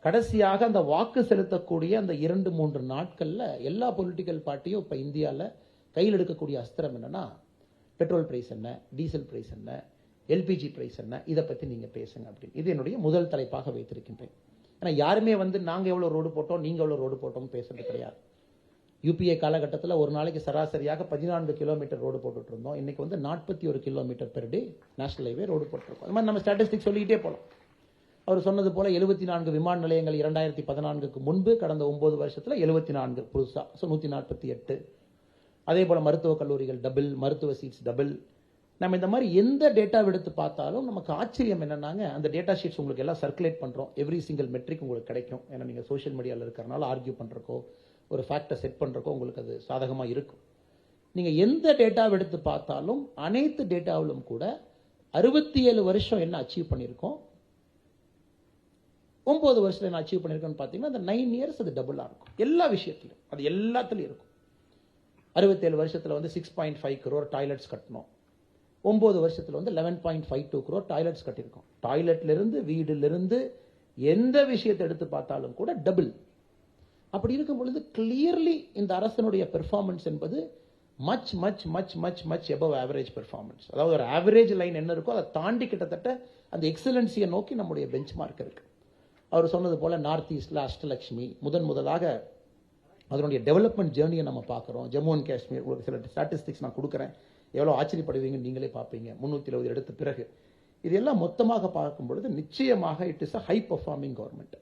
கடைசியாக அந்த வாக்கு செலுத்தக்கூடிய அந்த 2-3 நாட்கள்ல எல்லா பொலிட்டிக்கல் பார்ட்டியும் இப்ப இந்தியாவில் கையில் எடுக்கக்கூடிய அஸ்திரம் என்னன்னா, பெட்ரோல் பிரைஸ் என்ன, டீசல் பிரைஸ் என்ன, எல்பிஜி பிரைஸ் என்ன, இதை பத்தி நீங்க பேசுங்க அப்படின்னு. இது என்னுடைய முதல் தலைப்பாக வைத்திருக்கின்றேன். ஏன்னா யாருமே வந்து நாங்க எவ்வளவு ரோடு போட்டோம் நீங்க எவ்வளவு ரோடு போட்டோம் பேசுறது கிடையாது. யூபிஏ காலகட்டத்தில் ஒரு நாளைக்கு சராசரியாக 14 கிலோமீட்டர் ரோடு போட்டுட்டு இருந்தோம், இன்னைக்கு வந்து 41 kilometre per day national highway road போட்டிருக்கோம். அது மாதிரி நம்ம ஸ்டாட்டிஸ்டிக்ஸ் சொல்லிக்கிட்டே போகலாம். அவர் சொன்னது போல 74 விமான நிலையங்கள் 2014க்கு முன்பு கடந்த 9 வருஷத்துல 74 புதுசா, 148. அதே போல மருத்துவக் கல்லூரிகள் டபுள், மருத்துவ சீட்ஸ் டபுள். நம்ம இந்த மாதிரி எந்த டேட்டா எடுத்து பார்த்தாலும் நமக்கு ஆச்சரியம் என்னன்னாங்க, அந்த டேட்டா ஷீட்ஸ் உங்களுக்கு எல்லாம் சர்க்குலேட் பண்றோம், எவ்ரி சிங்கிள் மெட்ரிக் உங்களுக்கு கிடைக்கும். ஏன்னா நீங்க சோஷியல் மீடியாவில் இருக்கிறனால ஆர்கியூ பண்றக்கோ ஒரு ஃபேக்டை செட் பண்றக்கோ உங்களுக்கு அது சாதகமா இருக்கும். நீங்க எந்த டேட்டாவை எடுத்து பார்த்தாலும் அனைத்து டேட்டாவிலும் கூட 67 வருஷம் என்ன அச்சீவ் பண்ணியிருக்கோம், 9 வருஷத்துல என்ன அச்சீவ் பண்ணிருக்கோம்னு பாத்தீங்கன்னா அந்த 9 இயர்ஸ் அது டபுளா இருக்கும். எல்லா விஷயத்திலும் அது எல்லாத்துலயும் இருக்கும். 67 வருஷத்துல வந்து 6.5 crore டாய்லெட்ஸ் கட்டணும், 9 வருஷத்துல வந்து 11.52 crore டாய்லெட்ஸ் கட்டியிருக்கோம். டாய்லெட்ல இருந்து வீடுல இருந்து எந்த விஷயத்தை எடுத்து பார்த்தாலும் கூட டபுள். அப்படி இருக்கும் பொழுது கிளியர்லி இந்த அரசனுடைய பெர்ஃபார்மன்ஸ் என்பது much much much much much above average performance. அதாவது ஒரு ஆவரேஜ் லைன் என்ன இருக்கோ அதை தாண்டி கிட்டத்தட்ட அந்த எக்ஸலன்சியை நோக்கி நம்முடைய பெஞ்ச் மார்க் இருக்கு. அவர் சொன்னது போல நார்த் ஈஸ்ட்ல அஷ்டலட்சுமி முதலாக அதனுடைய டெவலப்மெண்ட் ஜேர்னியை நம்ம பார்க்குறோம். ஜம்மு அண்ட் காஷ்மீர் உங்களுக்கு சில ஸ்டாட்டிஸ்டிக்ஸ் நான் கொடுக்குறேன், எவ்வளோ ஆச்சரியப்படுவீங்க நீங்களே பார்ப்பீங்க. 320 எடுத்த பிறகு இதெல்லாம் மொத்தமாக பார்க்கும் பொழுது நிச்சயமாக it is a high performing government.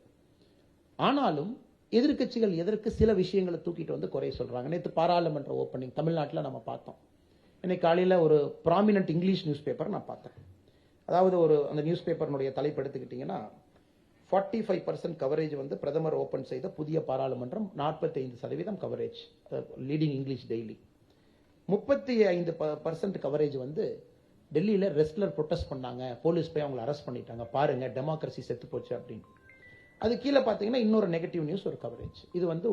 ஆனாலும் எதிர்க்கட்சிகள் எதற்கு சில விஷயங்களை தூக்கிட்டு வந்து குறை சொல்றாங்க. நேற்று பாராளுமன்ற ஓப்பனிங் தமிழ்நாட்டில் நம்ம பார்த்தோம். இன்னைக்கு காலையில் ஒரு ப்ராமினன்ட் இங்கிலீஷ் நியூஸ் பேப்பர் நான் பார்த்தேன். அதாவது அந்த நியூஸ் பேப்பர்னுடைய தலைப்பு எடுத்துக்கிட்டீங்கன்னா 45% கவரேஜ் வந்து பிரதமர் ஓபன் செய்த புதிய பாராளுமன்றம், 45% coverage leading English daily. 35% coverage வந்து டெல்லியில ரெஸ்லர் ப்ரொடெஸ்ட் பண்ணாங்க, போலீஸ் போய் அவங்களை அரெஸ்ட் பண்ணிட்டாங்க, பாருங்க டெமோக்ரஸி செத்து போச்சு அப்படின்னு. அது கீழே பார்த்தீங்கன்னா இன்னொரு நெகட்டிவ் நியூஸ் ஒரு கவரேஜ். இது வந்து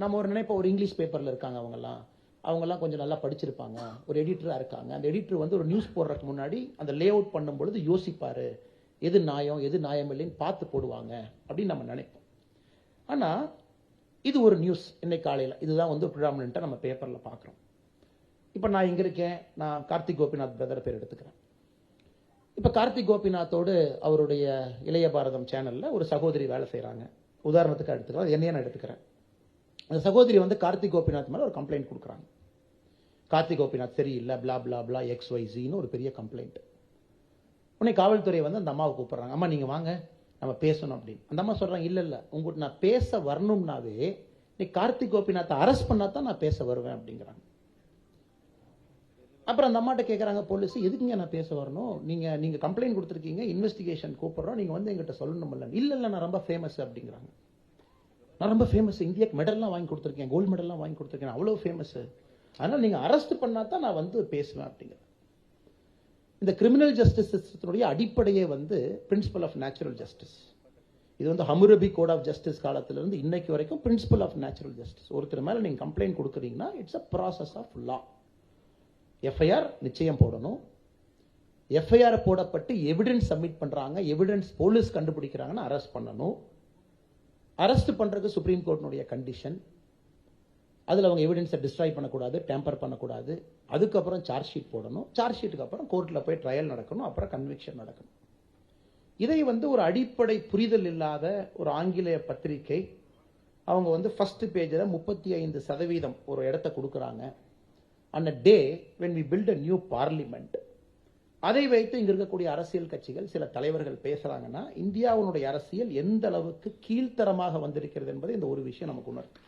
நம்ம ஒரு நினைப்ப ஒரு இங்கிலீஷ் பேப்பர்ல இருக்காங்க அவங்கலாம், அவங்கெல்லாம் கொஞ்சம் நல்லா படிச்சிருப்பாங்க, ஒரு எடிட்டராக இருக்காங்க. அந்த எடிட்டர் வந்து ஒரு நியூஸ் போடுறதுக்கு முன்னாடி அந்த லே அவுட் பண்ணும் பொழுது யோசிப்பார், எது நியாயம் எது நியாயம் இல்லைன்னு பார்த்து போடுவாங்க அப்படின்னு நம்ம நினைப்போம். ஆனால் இது ஒரு நியூஸ் இன்னைக்கு காலையில், இதுதான் வந்து ப்ரிடாமினெண்ட்டாக நம்ம பேப்பரில் பார்க்குறோம். இப்போ நான் இங்கே இருக்கேன், நான் கார்த்திக் கோபிநாத் பிரதர் பேர் எடுத்துக்கிறேன். இப்போ கார்த்திக் கோபிநாத்தோடு அவருடைய இளைய பாரதம் சேனலில் ஒரு சகோதரி வேலை செய்கிறாங்க. உதாரணத்துக்கு எடுத்துக்கலாம், என்னையே நான் எடுத்துக்கிறேன். அந்த சகோதரி வந்து கார்த்திக் கோபிநாத் மேலே ஒரு கம்ப்ளைண்ட் கொடுக்குறாங்க. கார்த்திக் கோபிநாத் சரியில்லை, பிளா பிளா பிளா XYZன்னு ஒரு பெரிய கம்ப்ளைண்ட். உடனே காவல்துறை வந்து அந்த அம்மாவை கூப்பிட்றாங்க, அம்மா நீங்கள் வாங்க நம்ம பேசணும் அப்படின்னு. அந்த அம்மா சொல்கிறாங்க, இல்லை உங்களுக்கு நான் பேச வரணும்னாவே நீ கார்த்திக் கோபிநாத்தை அரெஸ்ட் பண்ணா தான் நான் பேச வருவேன் அப்படிங்கிறாங்க. அப்புறம் அந்த அம்மாட்ட கேட்குறாங்க போலீஸ், எதுக்குங்க நான் பேச வரணும், நீங்கள் கம்ப்ளைண்ட் கொடுத்துருக்கீங்க, இன்வெஸ்டிகேஷன் கூப்பிட்றோம், நீங்கள் வந்து எங்கிட்ட சொல்லணும்ல. இல்லை நான் ரொம்ப ஃபேமஸ் அப்படிங்கிறாங்க. நான் ரொம்ப ஃபேமஸ், இந்தியாவுக்கு மெடல்லாம் வாங்கி கொடுத்துருக்கேன், கோல்டு மெடல்லாம் வாங்கி கொடுத்துருக்கேன், அவ்வளோ ஃபேமஸ், அதனால் நீங்கள் அரெஸ்ட் பண்ணா தான் நான் வந்து பேசுவேன் அப்படிங்கிறேன். இந்த கிரிமினல் ஜஸ்டிஸ் சிஸ்டத்தினுடைய அடிப்படையே வந்து பிரின்சிபல் ஆஃப் நேச்சுரல் ஜஸ்டிஸ். இது வந்து ஹமுரபி கோட் ஆஃப் ஜஸ்டிஸ் காலத்திலிருந்து இன்னைக்கு வரைக்கும் பிரின்சிபல் ஆஃப் நேச்சுரல் ஜஸ்டிஸ். ஒருத்தர் மேலே நீங்கள் கம்ப்ளைண்ட் கொடுக்குறீங்கன்னா it's a process of law. FIR நிச்சயம் போடணும். எஃப்ஐஆர் போடப்பட்டு எவிடன்ஸ் சப்மிட் பண்றாங்க, எவிடன்ஸ் போலீஸ் கண்டுபிடிக்கிறாங்கன்னா அரெஸ்ட் பண்ணணும். அரெஸ்ட் பண்றது சுப்ரீம் கோர்ட்டினுடைய கண்டிஷன். அதில் அவங்க எவிடன்ஸை டிஸ்ட்ராய் பண்ணக்கூடாது, டேம்பர் பண்ணக்கூடாது. அதுக்கப்புறம் சார்ஜ் ஷீட் போடணும். சார்ஜ் ஷீட்டுக்கு அப்புறம் கோர்ட்டில் போய் ட்ரையல் நடக்கணும், அப்புறம் கன்விக்ஷன் நடக்கணும். இதை வந்து ஒரு அடிப்படை புரிதல் இல்லாத ஒரு ஆங்கிலேய பத்திரிகை அவங்க வந்து ஃபர்ஸ்ட் பேஜில் 35% ஒரு இடத்த கொடுக்குறாங்க. on a day when we build a new parliament, அதை வைத்து இங்க இருக்கக்கூடிய அரசியல் கட்சிகள் சில தலைவர்கள் பேசுறாங்கன்னா இந்தியாவுடைய அரசியல் எந்த அளவுக்கு கீழ்த்தரமாக வந்திருக்கிறது என்பதை இந்த ஒரு விஷயம் நமக்கு உணர்த்து.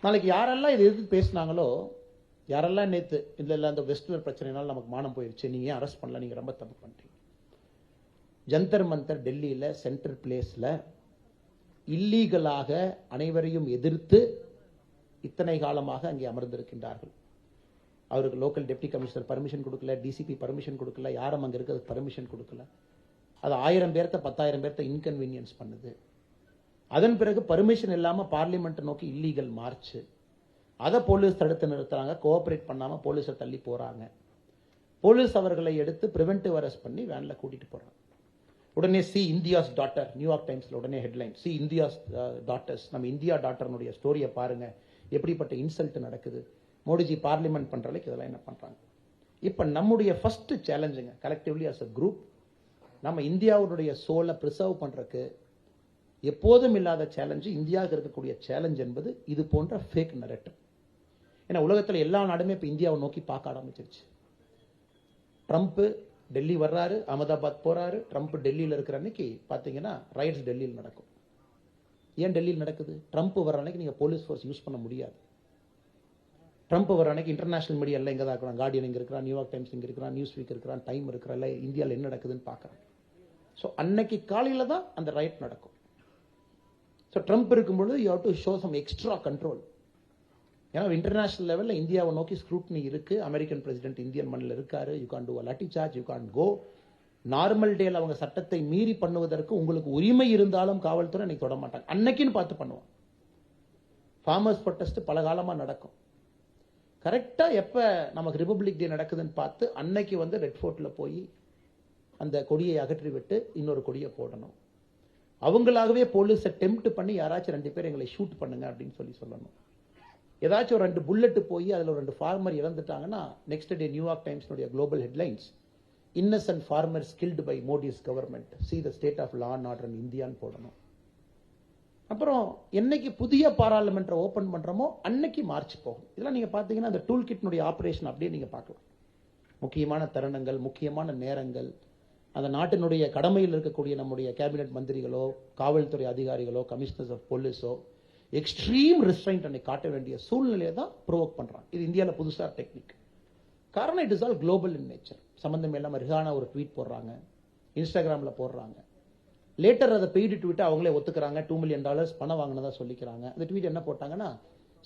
நாளைக்கு யாரெல்லாம் இதை எதிர்த்து பேசினாங்களோ, யாரெல்லாம் நேற்று இல்லை அந்த வெஸ்ட்வேர் பிரச்சனைனால நமக்கு மானம் போயிடுச்சு, நீங்க ஏன் அரெஸ்ட் பண்ணல, நீங்க ரொம்ப தப்பு பண்றீங்க. ஜந்தர் மந்தர் டெல்லியில சென்ட்ரல் பிளேஸ்ல இல்லீகலாக அனைவரையும் எதிர்த்து இத்தனை காலமாக அங்கே அமர்ந்திருக்கின்றார்கள். அவருக்கு லோக்கல் டெப்டி கமிஷனர் பர்மிஷன் கொடுக்கல, டிசிபி பர்மிஷன் கொடுக்கல, யாரும் அங்கே இருக்கிறது பர்மிஷன் கொடுக்கல. அது 1000 பேர்த்த 10,000 பேர்த்த இன்கன்வீனியன்ஸ் பண்ணுது. அதன் பிறகு பர்மிஷன் இல்லாமல் பார்லிமெண்ட் நோக்கி இல்லீகல் மார்ச், அதை போலீஸ் தடுத்து நிறுத்துறாங்க. கோஆபரேட் பண்ணாமல் போலீஸை தள்ளி போறாங்க. போலீஸ் அவர்களை எடுத்து பிரிவென்டிவ் அரெஸ்ட் பண்ணி வேன்ல கூட்டிட்டு போறாங்க. உடனே சி இந்தியாஸ் டாட்டர், நியூயார்க் டைம்ஸ்ல உடனே ஹெட்லைன், சி இந்தியாஸ் டாட்டர்ஸ், நம்ம இந்தியா டாட்டர்னுடைய ஸ்டோரியை பாருங்க, எப்படிப்பட்ட இன்சல்ட் நடக்குது. மோடிஜி பார்லிமெண்ட் பண்ற அளவுக்கு இதெல்லாம் என்ன பண்றாங்க. இப்ப நம்முடைய ஃபர்ஸ்ட் சேலஞ்சுங்க கலெக்டிவ்லி அஸ் அ குரூப், நம்ம இந்தியாவுடைய சோலை பிரிசர்வ் பண்றதுக்கு எப்போதும் இல்லாத சேலஞ்சு, இந்தியாவுக்கு இருக்கக்கூடிய சேலஞ்ச் என்பது இது போன்ற ஃபேக் நரேட்டிவ். ஏன்னா உலகத்தில் எல்லா நாடுமே இப்ப இந்தியாவை நோக்கி பார்க்க ஆரம்பிச்சிருச்சு. ட்ரம்ப் டெல்லி வர்றாரு, அகமதாபாத் போறாரு. ட்ரம்ப் டெல்லியில் இருக்கிற அன்னைக்கு பாத்தீங்கன்னா ரைட்ஸ் டெல்லியில் நடக்கும். ஏன் டெல்லியில் நடக்குது? ட்ரம்ப் வர அன்னைக்கு நீங்க போலீஸ் ஃபோர்ஸ் யூஸ் பண்ண முடியாது. ட்ரம்ப் வர அன்னைக்கு இன்டர்நேஷனல் மீடியா எல்லாம் இங்கே தான் இருக்கிறான். கார்டியன் இங்கே இருக்கிறான், நியூயார்க் டைம்ஸ் இங்கே இருக்கிறான், நியூஸ் வீக் இருக்கிறான், டைம் இருக்கிறான், இந்தியாவில் என்ன நடக்குதுன்னு பார்க்குறான். ஸோ அன்னைக்கு காலையில் தான் அந்த ரைட் நடக்கும். ஸோ ட்ரம்ப் இருக்கும்பொழுது you have to show some extra control. ஏன்னா இன்டர்நேஷனல் லெவலில் இந்தியாவை நோக்கி ஸ்க்ரூட்னி இருக்கு. அமெரிக்கன் பிரசிடென்ட் இந்தியன் மண்ணில் இருக்காரு. You can do a lathi charge, you can go. Normal டேல அவங்க சட்டத்தை மீறி பண்ணுவதற்கு உங்களுக்கு உரிமை இருந்தாலும் காவல்துறை இன்னைக்கு தொட மாட்டாங்க. அன்னைக்குன்னு பார்த்து பண்ணுவோம். ஃபார்மர்ஸ் ப்ரொடெஸ்ட் பல காலமா நடக்கும். கரெக்டா எப்ப நமக்கு ரிபப்ளிக் டே நடக்குதுன்னு பார்த்து அன்னைக்கு வந்து ரெட் ஃபோர்ட்ல போய் அந்த கொடியை அகற்றி விட்டு இன்னொரு கொடியை போடணும். அவங்களாகவே போலீஸை டெம்ப்ட் பண்ணி யாராச்சும் 2 பேர் எங்களை ஷூட் பண்ணுங்க அப்படின்னு சொல்லணும். ஏதாச்சும் ஒரு 2 புல்லட் போய் அதில் ஒரு 2 ஃபார்மர் இறந்துட்டாங்கன்னா நெக்ஸ்ட் டே நியூயார்க் டைம்ஸ்னுடைய global headlines, innocent farmers killed by Modi's government, see the state of law and order in இந்தியான்னு போடணும். அப்புறம் என்னைக்கு புதிய பாராளுமன்ற ஓபன் பண்றோமோ அன்னைக்கு மார்ச் போகும். இதெல்லாம் நீங்க பாத்தீங்கன்னா அந்த டூல் கிட்னுடைய ஆபரேஷன் அப்படியே நீங்க பார்க்கலாம். முக்கியமான தருணங்கள், முக்கியமான நேரங்கள், அந்த நாட்டினுடைய கடமையில் இருக்கக்கூடிய நம்முடைய கேபினெட் மந்திரிகளோ, காவல்துறை அதிகாரிகளோ, கமிஷனர்ஸ் ஆஃப் போலீஸோ எக்ஸ்ட்ரீம் ரெஸ்ட்ரைண்ட் அன்னைக்கு காட்ட வேண்டிய சூழ்நிலையை தான் ப்ரோவோக் பண்றாங்க. இது இந்தியாவில் புதுசா டெக்னிக். காரணம் it is all global in nature. சம்பந்தம் இல்லாம ரிஹானா ஒரு ட்வீட் போடுறாங்க, இன்ஸ்டாகிராம்ல போடுறாங்க. லேட்டர் அதை பெய்டு ட்வீட் அவங்களே ஒத்துக்கிறாங்க. $2 million பணம் வாங்கினதா சொல்லிக்கிறாங்க. அந்த ட்வீட் என்ன போட்டாங்கன்னா,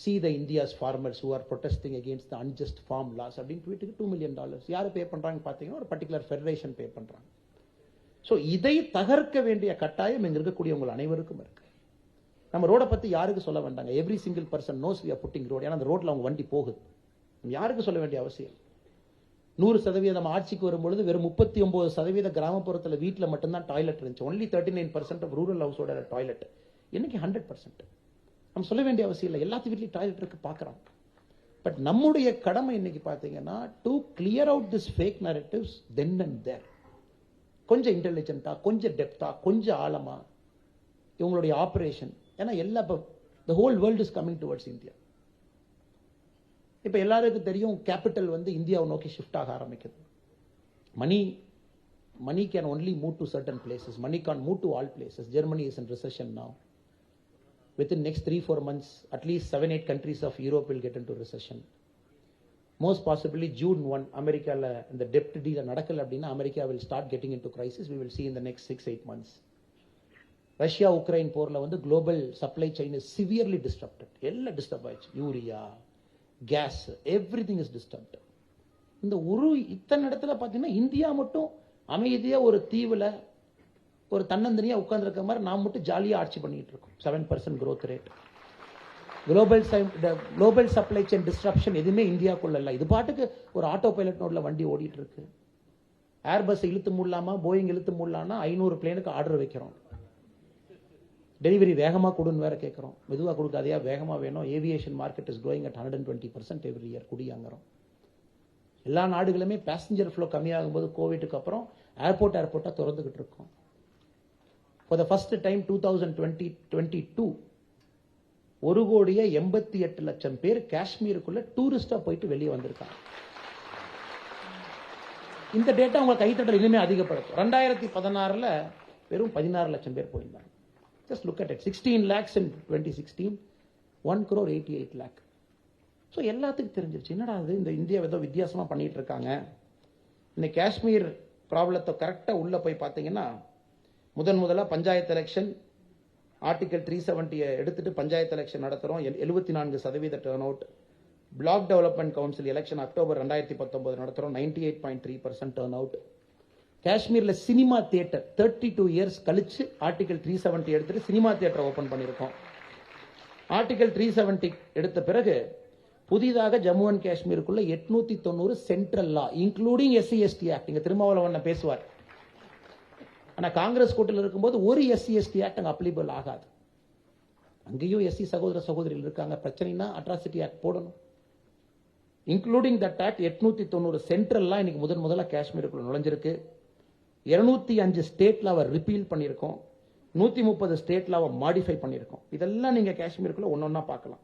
see the India's farmers who are protesting against the unjust farm laws அப்படின்னு ட்வீட்டுக்கு $2 million யாரு பே பண்றாங்க பாத்தீங்கன்னா ஒரு பர்டிகுலர் ஃபெடரேஷன் பே பண்றாங்க. ஸோ இதை தகர்க்க வேண்டிய கட்டாயம் இங்க இருக்கக்கூடிய உங்கள் அனைவருக்கும் இருக்கு. நம்ம ரோட பத்தி யாருக்கு சொல்ல வேண்டாங்க. Every single person knows we are putting road. ஏன்னா அந்த ரோட்ல அவங்க வண்டி போகுது. யாருக்கு சொல்ல வேண்டிய அவசியம். 100% ஆட்சிக்கு வரும்பொழுது வெறும் 39% கிராமப்புறத்தில் வீட்டில் மட்டும்தான் டாய்லெட் இருந்துச்சு. ஒன்லி 39% ஆஃப் ரூரல் ஹவுஸோட டாய்லெட். இன்னைக்கு 100%. நம்ம சொல்ல வேண்டிய அவசியம் இல்லை. எல்லாத்து வீட்லையும் டாய்லெட் இருக்கு, பார்க்குறோம். பட் நம்முடைய கடமை இன்னைக்கு பார்த்தீங்கன்னா to clear out this fake narratives then and there. கொஞ்சம் இன்டெலிஜென்ட்டா, கொஞ்சம் டெப்தா, கொஞ்சம் ஆழமா இவங்களுடைய ஆபரேஷன். ஏன்னா எல்லா the whole world is coming towards India. இப்ப எல்லாருக்கும் தெரியும் கேபிட்டல் வந்து இந்தியாவை நோக்கி ஷிஃப்ட் ஆக ஆரம்பிக்குது. money can only move to certain places. Money can't move to all places. Germany is in recession now. Within next 3-4 months, at least 7-8 countries of Europe will get into recession. Most possibly June 1, America இந்த debt deal நடக்கல அப்படின்னா America will start getting into crisis. We will see in the next 6-8 months. Russia Ukraine போர்ல வந்து global supply chain is severely disturbed. எல்லாம் disturb ஆயிடுச்சு. Urea, gas, everything is disturbed. இந்த இத்தனை இடத்துல பார்த்தீங்கன்னா இந்தியா மட்டும் அமைதியா ஒரு தீவுல ஒரு தன்னந்தனியா உட்கார்ந்துருக்க மாதிரி நாம் மட்டும் ஜாலியா ஆட்சி பண்ணிட்டு இருக்கோம். 7% growth rate. Global supply chain disruption எதுவுமே இந்தியாக்குள்ள இல்லை. இது பாட்டுக்கு ஒரு ஆட்டோ பைலட் நோட்ல வண்டி ஓடிட்டு இருக்கு. ஏர்பஸ் இழுத்து மூடலாமா, போயிங் இழுத்து மூடலாம்னா 500 பிளேனுக்கு ஆர்டர் வைக்கிறோம். டெலிவரி வேகமா கொடுன்னு வேற கேட்கிறோம். மெதுவா கொடுக்காதையா, வேகமா வேணும். Aviation market is growing at 120% every year. குடியாங்கிறோம். எல்லா நாடுகளுமே பேசஞ்சர் ஃப்ளோ கம்மியாகும் போது கோவிட்டுக்கு அப்புறம் ஏர்போர்ட்டா திறந்துகிட்டு இருக்கோம். For the first time 2022 1,88,00,000 பேர் காஷ்மீருக்குள்ள டூரிஸ்டா போயிட்டு வெளியே வந்திருக்காங்க. இந்த டேட்டா உங்க கைத்தட்டல் இனிமே அதிகப்படுத்தும். 2016 வெறும் 16 லட்சம் பேர் போயிருந்தாங்க. Just look at it. 16 lakhs in 2016, 1,88 lakh. So எல்லாத்துக்கும் தெரிஞ்சிருச்சு என்னடா அது இந்த இந்தியா ஏதோ வித்தியாசமா பண்ணிட்டு இருக்காங்க. இந்த காஷ்மீர் ப்ராப்ளத்தை கரெக்டா உள்ள போய் பார்த்தீங்கன்னா முதல்ல பஞ்சாயத்து எலெக்ஷன் ஆர்டிகல் 370 எடுத்துட்டு பஞ்சாயத்து எலெக்ஷன் நடத்துறோம். 74% turn out. Block development council election October 2019 நடத்துறோம். 98.3% டர்ன் அவுட். காஷ்மீர்ல சினிமா தியேட்டர் 32 இயர்ஸ் கழிச்சு ஆர்டிகல் 370 எடுத்துட்டு சினிமா தியேட்டர் ஓபன் பண்ணிருக்கோம். ஆர்டிகல் 370 எடுத்த பிறகு புதிதாக ஜம்மு அண்ட் காஷ்மீருக்குள்ள 890 central law including SC ST act. இங்க திருமாவளவன் பேசுவார். ஆனா காங்கிரஸ் கூட்டத்தில் இருக்கும்போது ஒரு SC ST ஆக்ட் அங்க அப்ளிகபிள் ஆகாது. அங்கேயும் SC சகோதர சகோதரிகள் இருக்காங்க. பிரச்சனைனா அட்ராசிட்டி ஆக்ட் போடணும். இன்க்ளூடிங் தட் ஆக்ட் 890 சென்ட்ரல் லா இன்னைக்கு முதல்ல காஷ்மீருக்குள்ள நுழைஞ்சிருக்கு. 205 ஸ்டேட் லாவை ரிப்பீல் பண்ணியிருக்கோம். 130 ஸ்டேட் லாவை மாடிஃபை பண்ணியிருக்கோம். இதெல்லாம் நீங்க காஷ்மீருக்குள்ள ஒன்னொன்னா பார்க்கலாம்.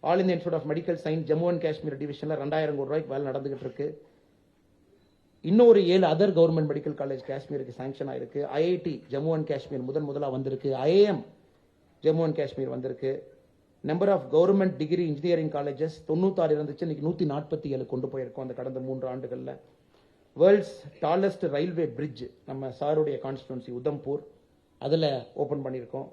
All India institute of medical science Jammu and Kashmir டிவிஷன்ல 2000 கோடி ரூபாய்க்கு வேலை நடந்துகிட்டு இருக்கு. இன்னொரு 7 அதர் கவர்மெண்ட் மெடிக்கல் காலேஜ் காஷ்மீருக்கு சாங்ஷன் ஆயிருக்கு. IIT ஜம்மு அண்ட் காஷ்மீர் முதலா வந்திருக்கு. IIM ஜம்மு அண்ட் காஷ்மீர் வந்திருக்கு. Number of government degree engineering colleges 96 இருந்துச்சு, இன்னைக்கு 147 கொண்டு போயிருக்கோம் அந்த கடந்த 3 ஆண்டுகள்ல. வேர்ல்ட்ஸ் டாலஸ்ட் ரயில்வே பிரிட்ஜ் நம்ம சாருடைய கான்ஸ்டிடுவன்சி உதம்பூர் அதுல ஓபன் பண்ணியிருக்கோம்.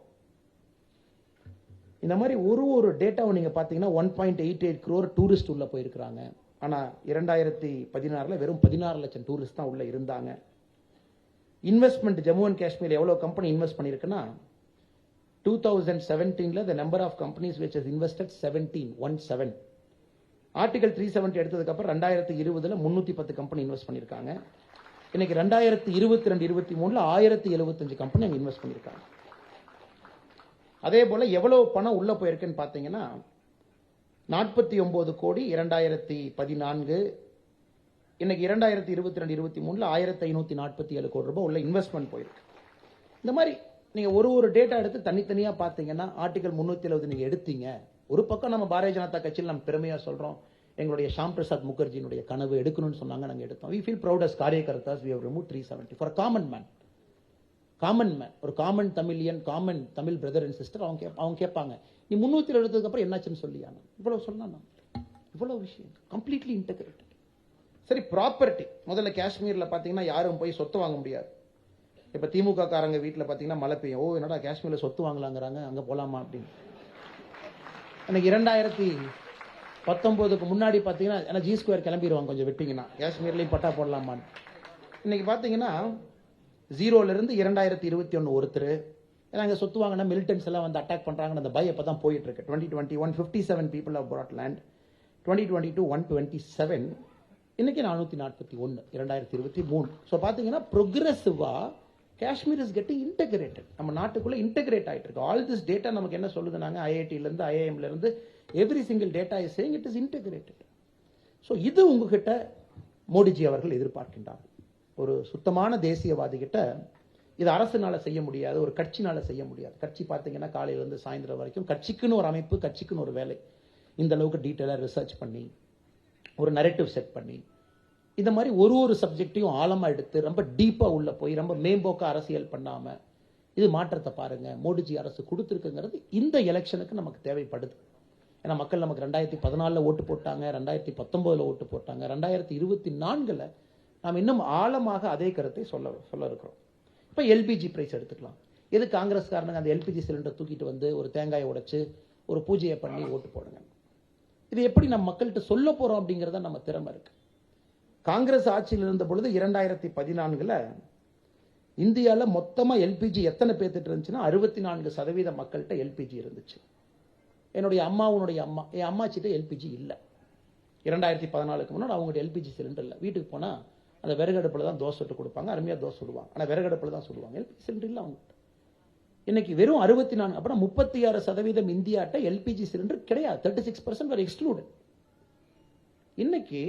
இந்த மாதிரி ஒரு டேட்டாவை நீங்க பாத்தீங்கன்னா 1.88 crore டூரிஸ்ட் உள்ள போயிருக்காங்க. ஆனா 2016 வெறும் 16 லட்சம் டூரிஸ்ட் தான் உள்ள இருந்தாங்க. இன்வெஸ்ட்மெண்ட் ஜம்மு அண்ட் காஷ்மீர் எவ்வளவு கம்பெனி இன்வெஸ்ட் பண்ணிருக்குன்னா 2017 the number of companies which has invested 17. Article 370 எடுத்ததுக்கு அப்புறம் 2020 310 கம்பெனி இன்வெஸ்ட் பண்ணிருக்காங்க. இன்னைக்கு 2022-23 1075 கம்பெனி அங்க இன்வெஸ்ட் பண்ணிருக்காங்க. அதே போல எவ்வளவு பணம் உள்ள போயிருக்குன்னு பாத்தீங்கன்னா 49 கோடி 2014, இன்னைக்கு 2022-23 1547 கோடி ரூபாய் உள்ள இன்வெஸ்ட்மெண்ட் போயிருக்கு. இந்த மாதிரி நீங்க ஒரு டேட்டா எடுத்து தனித்தனியா பாத்தீங்கன்னா ஆர்டிகல் 370 நீங்க எடுத்தீங்க. ஒரு பக்கம் நம்ம பாரதிய ஜனதா கட்சியில் நம்ம பெருமையா சொல்றோம், எங்களுடைய ஷாம் பிரசாத் முகர்ஜியினுடைய கனவு எடுக்கணும்னு சொன்னாங்க, நாங்க எடுத்தோம். We feel proud as காரியகர்த்தாஸ் we have removed 370 for a common man. ஒரு common Tamilian, common Tamil brother and sister. அவங்க கேட்பாங்க நீ 300 எடுத்ததுக்கு அப்புறம் என்னாச்சுன்னு சொல்லியாங்க. இவ்வளவு சொன்னா இவ்வளவு விஷயம் கம்ப்ளீட்லி இன்டெகிரேட்டட். சரி, ப்ராப்பர்ட்டி முதல்ல காஷ்மீர்ல பாத்தீங்கன்னா யாரும் போய் சொத்து வாங்க முடியாது. இப்ப திமுக காரங்க வீட்டுல பாத்தீங்கன்னா மழை பெய்யும், ஓ என்னடா காஷ்மீர்ல சொத்து வாங்கலாங்கிறாங்க, அங்க போலாமா அப்படின்னு. எனக்கு 2019 முன்னாடி பாத்தீங்கன்னா G ஸ்கொயர் கிளம்பிடுவாங்க, கொஞ்சம் விட்டீங்கன்னா காஷ்மீர்லயும் பட்டா போடலாமான்னு. இன்னைக்கு பாத்தீங்கன்னா 0ல இருந்து 2021 ஒருத்தர், ஏன்னா அங்கே சொத்து வாங்கினா மிலிட்டன்ஸ் எல்லாம் வந்து அட்டாக் பண்ணுறாங்கன்னு அந்த பயம் இப்போ தான் போயிட்டு இருக்கு. 2021 57 people have brought land, 2022 127, இன்னைக்கு 441 2023. ஸோ பார்த்தீங்கன்னா ப்ரொக்ரெசிவாக காஷ்மீர் இஸ் கெட்டிங் இன்டெகிரேட்டட், நம்ம நாட்டுக்குள்ளே இன்டெகிரேட் ஆகிட்டு இருக்கு. ஆல் திஸ் டேட்டா நமக்கு என்ன சொல்லுதுனாங்க, ஐஐடியிலேருந்து ஐஐஎம்லேருந்து every single data is saying it is integrated. So இது உங்ககிட்ட மோடிஜி அவர்கள் எதிர்பார்க்கின்றார்கள். ஒரு சுத்தமான தேசியவாதி கிட்ட இது அரசுனால செய்ய முடியாது, ஒரு கட்சினால செய்ய முடியாது. கட்சி பார்த்தீங்கன்னா காலையிலேருந்து சாயந்தரம் வரைக்கும் கட்சிக்குன்னு ஒரு அமைப்பு, கட்சிக்குன்னு ஒரு வேலை, இந்த அளவுக்கு டீட்டெயிலாக ரிசர்ச் பண்ணி ஒரு நரேட்டிவ் செட் பண்ணி இந்த மாதிரி ஒரு சப்ஜெக்டையும் ஆழமாக எடுத்து ரொம்ப டீப்பாக உள்ள போய் ரொம்ப மேம்போக்க அரசியல் பண்ணாமல் இது மாற்றத்தை பாருங்க மோடிஜி அரசு கொடுத்துருக்குங்கிறது இந்த எலெக்ஷனுக்கு நமக்கு தேவைப்படுது. ஏன்னா மக்கள் நமக்கு 2014 ஓட்டு போட்டாங்க, 2019 ஓட்டு போட்டாங்க, 2024 நாம் இன்னும் ஆழமாக அதே கருத்தை சொல்ல இருக்கிறோம். இப்போ எல்பிஜி பிரைஸ் எடுத்துக்கலாம். எது காங்கிரஸ்காரனுங்க அந்த எல்பிஜி சிலிண்டர் தூக்கிட்டு வந்து ஒரு தேங்காயை உடைச்சு ஒரு பூஜையை பண்ணி ஓட்டு போடுங்க. இது எப்படி நம்ம மக்கள்கிட்ட சொல்ல போறோம் அப்படிங்கிறத நம்ம திறமை இருக்கு. காங்கிரஸ் ஆட்சியில் இருந்த பொழுது 2014 இந்தியாவில் மொத்தமா எல்பிஜி எத்தனை பேர்த்துட்டு இருந்துச்சுன்னா 64% மக்கள்கிட்ட எல்பிஜி இருந்துச்சு. என்னுடைய அம்மாவுடைய அம்மா, என் அம்மாச்சிட்ட எல்பிஜி இல்லை. 2014 முன்னாடி அவங்கள்ட்ட எல்பிஜி சிலிண்டர் இல்லை. வீட்டுக்கு போனா அந்த விறகடுப்புல தான் தோசை சுட்டு கொடுப்பாங்க, அருமையா தோசை சுடுவாங்க, ஆனால் விறகடுப்புல தான் சுடுவாங்க, எல்பிஜி சிலிண்டர் இல்லை அவங்ககிட்ட. இன்னைக்கு வெறும் 64, அப்புறம் 36% இந்தியாட்ட எல்பிஜி சிலிண்டர் கிடையாது. 36% were excluded. இன்னைக்கு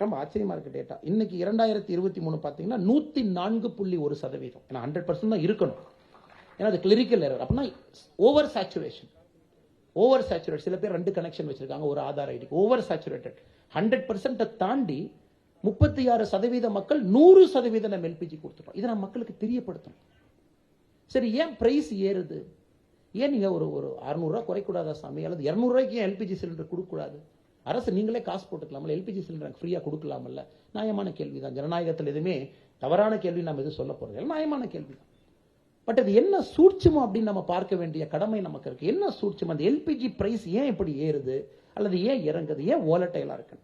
ரொம்ப ஆச்சரியமா இருக்கு டேட்டா. இன்னைக்கு 2023 பார்த்தீங்கன்னா 104.1%. ஏன்னா 100% தான் இருக்கணும், ஏன்னா அது கிளரிக்கல் எரர். அப்படின்னா ஓவர் சேச்சுரேஷன். சில பேர் 2 கனெக்ஷன் வச்சிருக்காங்க ஒரு ஆதார் ஐடிக்கு. ஓவர் சேச்சுரேட்டட் 100% தாண்டி 36% மக்கள் 100% நம்ம எல்பிஜி கொடுத்துட்டோம். இதை நம்ம மக்களுக்கு தெரியப்படுத்தணும். சரி, ஏன் பிரைஸ் ஏறுது? ஏன் நீங்க ஒரு 600 ரூபாய் குறைக்கூடாதா சாமி, அல்லது 200 ரூபாய்க்கு ஏன் எல்பிஜி சிலிண்டர் கொடுக்கக்கூடாது? அரசு நீங்களே காசு போட்டுக்கலாம்ல, எல்பிஜி சிலிண்டர் ஃப்ரீயா கொடுக்கலாம்ல? நியாயமான கேள்விதான். ஜனநாயகத்தில் எதுவுமே தவறான கேள்வி நம்ம எதுவும் சொல்ல போறது நியாயமான கேள்விதான். பட் அது என்ன சூட்சமம் அப்படின்னு நம்ம பார்க்க வேண்டிய கடமை நமக்கு இருக்கு. என்ன சூட்சமம்? அந்த எல்பிஜி பிரைஸ் ஏன் இப்படி ஏறுது அல்லது ஏன் இறங்குது, ஏன் வோலட்டைலா இருக்கு?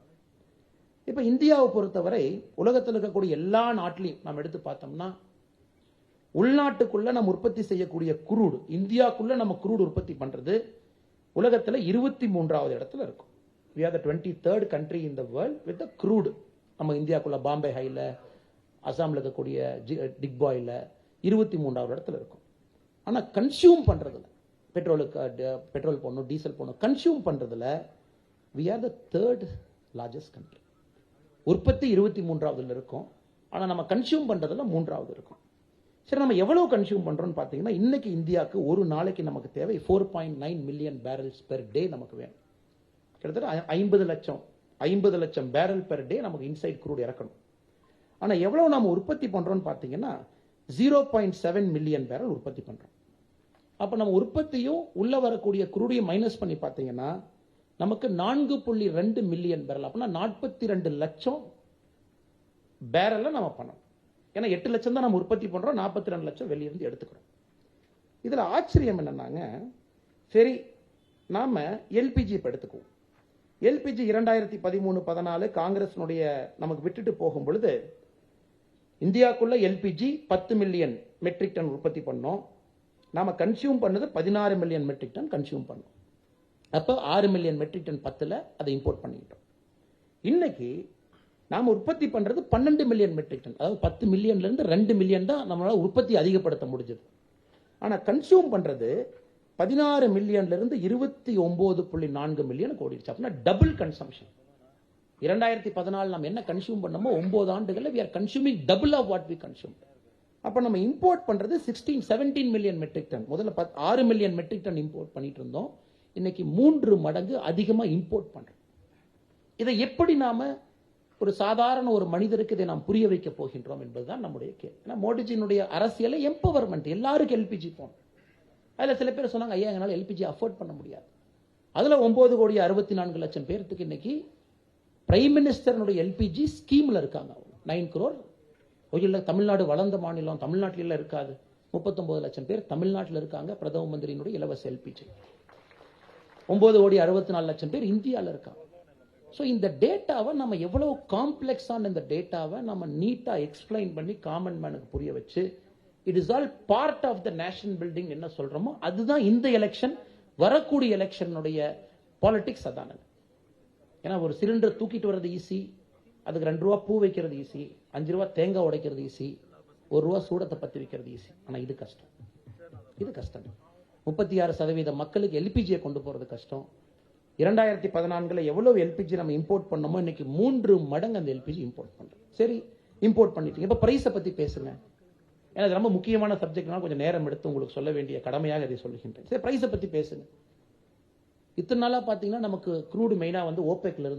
இப்ப இந்தியாவை பொறுத்தவரை உலகத்தில் இருக்கக்கூடிய எல்லா நாட்டிலையும் நம்ம எடுத்து பார்த்தோம்னா உள்நாட்டுக்குள்ள நம்ம உற்பத்தி செய்யக்கூடிய குரூடு, இந்தியாக்குள்ள நம்ம குரூடு உற்பத்தி பண்றது உலகத்துல 23வது இடத்துல இருக்கும். We are the 23rd country in the world with the crude. நம்ம இந்தியாக்குள்ள பாம்பே ஹைல, அசாம்ல இருக்கக்கூடிய டிக்பாயில 23வது இடத்துல இருக்கும். ஆனா கன்சியூம் பண்றதுல, பெட்ரோல் போடணும், டீசல் போடணும், கன்சியூம் பண்றதுல we are the 3rd largest country. உற்பத்தி 23வது இருக்கும், ஆனா நம்ம கன்சியூம் பண்றதுல 3வது இருக்கும். சரி, நம்ம எவ்வளவு கன்சியூம் பண்றோம்னு பாத்தீங்கன்னா இன்னைக்கு இந்தியாவுக்கு ஒரு நாளைக்கு நமக்கு தேவை 4.9 மில்லியன் பேரல்ஸ் பெர் டே நமக்கு வேணும். கிட்டத்தட்ட 50 லட்சம் பேரல் பெர் டே நமக்கு இன்சைட் க்ரூட் இறக்கணும். ஆனா எவ்வளவு நாம உற்பத்தி பண்றோம்னு பாத்தீங்கன்னா 0.7 மில்லியன் பேரல் உற்பத்தி பண்றோம். அப்ப நம்ம உற்பத்தியும் உள்ள வரக்கூடிய க்ரூடையும் மைனஸ் பண்ணி பாத்தீங்கன்னா நமக்கு 4.2 மில்லியன் பேரல், அப்படின்னா 42 லட்சம் பேரலை நம்ம பண்ணணும். ஏன்னா 8 லட்சம் தான் நம்ம உற்பத்தி பண்றோம், 42 லட்சம் வெளியிருந்து எடுத்துக்கிறோம். இதுல ஆச்சரியம் என்னன்னாங்க, சரி நாம எல்பிஜி இப்ப எடுத்துக்குவோம். எல்பிஜி 2013-14 காங்கிரஸ்னுடைய நமக்கு விட்டுட்டு போகும் பொழுது இந்தியாக்குள்ள எல்பிஜி 10 மில்லியன் மெட்ரிக் டன் உற்பத்தி பண்ணோம். நாம கன்சியூம் பண்ணது 16 மில்லியன் மெட்ரிக் டன் கன்சியூம் பண்ணோம். அப்போ 6 மில்லியன் மெட்ரிக் டன் 10ல அதை இம்போர்ட் பண்ணிட்டோம். இன்னைக்கு நாம உற்பத்தி பண்றது 12 மில்லியன் மெட்ரிக் டன், அதாவது 10 மில்லியன்ல இருந்து 2 மில்லியன் தான் நம்மளால உற்பத்தி அதிகப்படுத்த முடிஞ்சது. ஆனா கன்சியூம் பண்றது 16 மில்லியன்ல இருந்து 29.4 மில்லியன் ஓடிடுச்சு. அப்படின்னா டபுள் கன்சம்ஷன். 2014 நம்ம என்ன கன்சியூம் பண்ணோமோ 9 ஆண்டுகள்ல we are consuming double of what we consumed. அப்ப நம்ம இம்போர்ட் பண்றது 17 மில்லியன் மெட்ரிக் டன். முதல்ல 6 மில்லியன் மெட்ரிக் டன் இம்போர்ட் பண்ணிட்டு இருந்தோம், இன்னைக்கு 3 மடங்கு அதிகமா இம்போர்ட் பண்றோம். இதை எப்படி நாம ஒரு சாதாரண ஒரு மனிதருக்கு இதை நாம் புரிய வைக்க போகின்றோம் என்பதுதான் நம்முடைய கேள்வி. ஏன்னா மோடிஜியினுடைய அரசியலை எம்பவர்மெண்ட், எல்லாருக்கும் எல்பிஜி போகணும். அதுல சில பேர் சொன்னாங்க, ஐயா எங்களால் எல்பிஜி அஃபோர்ட் பண்ண முடியாது. அதுல 9.64 லட்சம் பேருக்கு இன்னைக்கு பிரைம் மினிஸ்டருடைய எல்பிஜி ஸ்கீம்ல இருக்காங்க. 9 crore. இல்ல தமிழ்நாடு வளர்ந்த மாநிலம், தமிழ்நாட்டில இருக்காது. 39 லட்சம் பேர் தமிழ்நாட்டில் இருக்காங்க. பிரதம மந்திரியினுடைய இலவச எல்பிஜி. 9.64 லட்சம் பேர் இந்தியாவில் இருக்காங்க. ஸோ இந்த டேட்டாவை நம்ம எவ்வளவு காம்ப்ளெக்ஸான இந்த டேட்டாவை நம்ம நீட்டா எக்ஸ்பிளைன் பண்ணி காமன் மேனுக்கு புரிய வச்சு it is all part of the nation building என்ன சொல்றோமோ அதுதான் இந்த எலெக்ஷன், வரக்கூடிய எலெக்ஷனுடைய பாலிடிக்ஸ் அதான. ஏன்னா ஒரு சிலிண்டர் தூக்கிட்டு வர்றது ஈஸி, அதுக்கு 2 ரூபா பூ வைக்கிறது ஈஸி, 5 ரூபா தேங்காய் உடைக்கிறது ஈஸி, 1 ரூபா சூடத்தை பத்தி வைக்கிறது ஈஸி. ஆனா இது கஷ்டம், இது கஷ்டம். 36% மக்களுக்கு எல்பிஜியை கொண்டு போறது கஷ்டம். 2014 எவ்வளவு எல்பிஜி நம்ம இம்போர்ட் பண்ணோமோ இன்னைக்கு 3 மடங்கு அந்த எல்பிஜி இம்போர்ட் பண்றோம். சரி, இம்போர்ட் பண்ணிட்டீங்க, இப்ப பிரைஸை பத்தி பேசுங்க. ஏன்னா ரொம்ப முக்கியமான சப்ஜெக்ட்னால கொஞ்சம் நேரம் எடுத்து உங்களுக்கு சொல்ல வேண்டிய கடமையாக இதை சொல்லுகின்றேன். சரி, பிரைஸை பத்தி பேசுங்க. இத்தனை நாளா பாத்தீங்கன்னா நமக்கு க்ரூடு மெயினா வந்து ஓபெக்ல இருந்து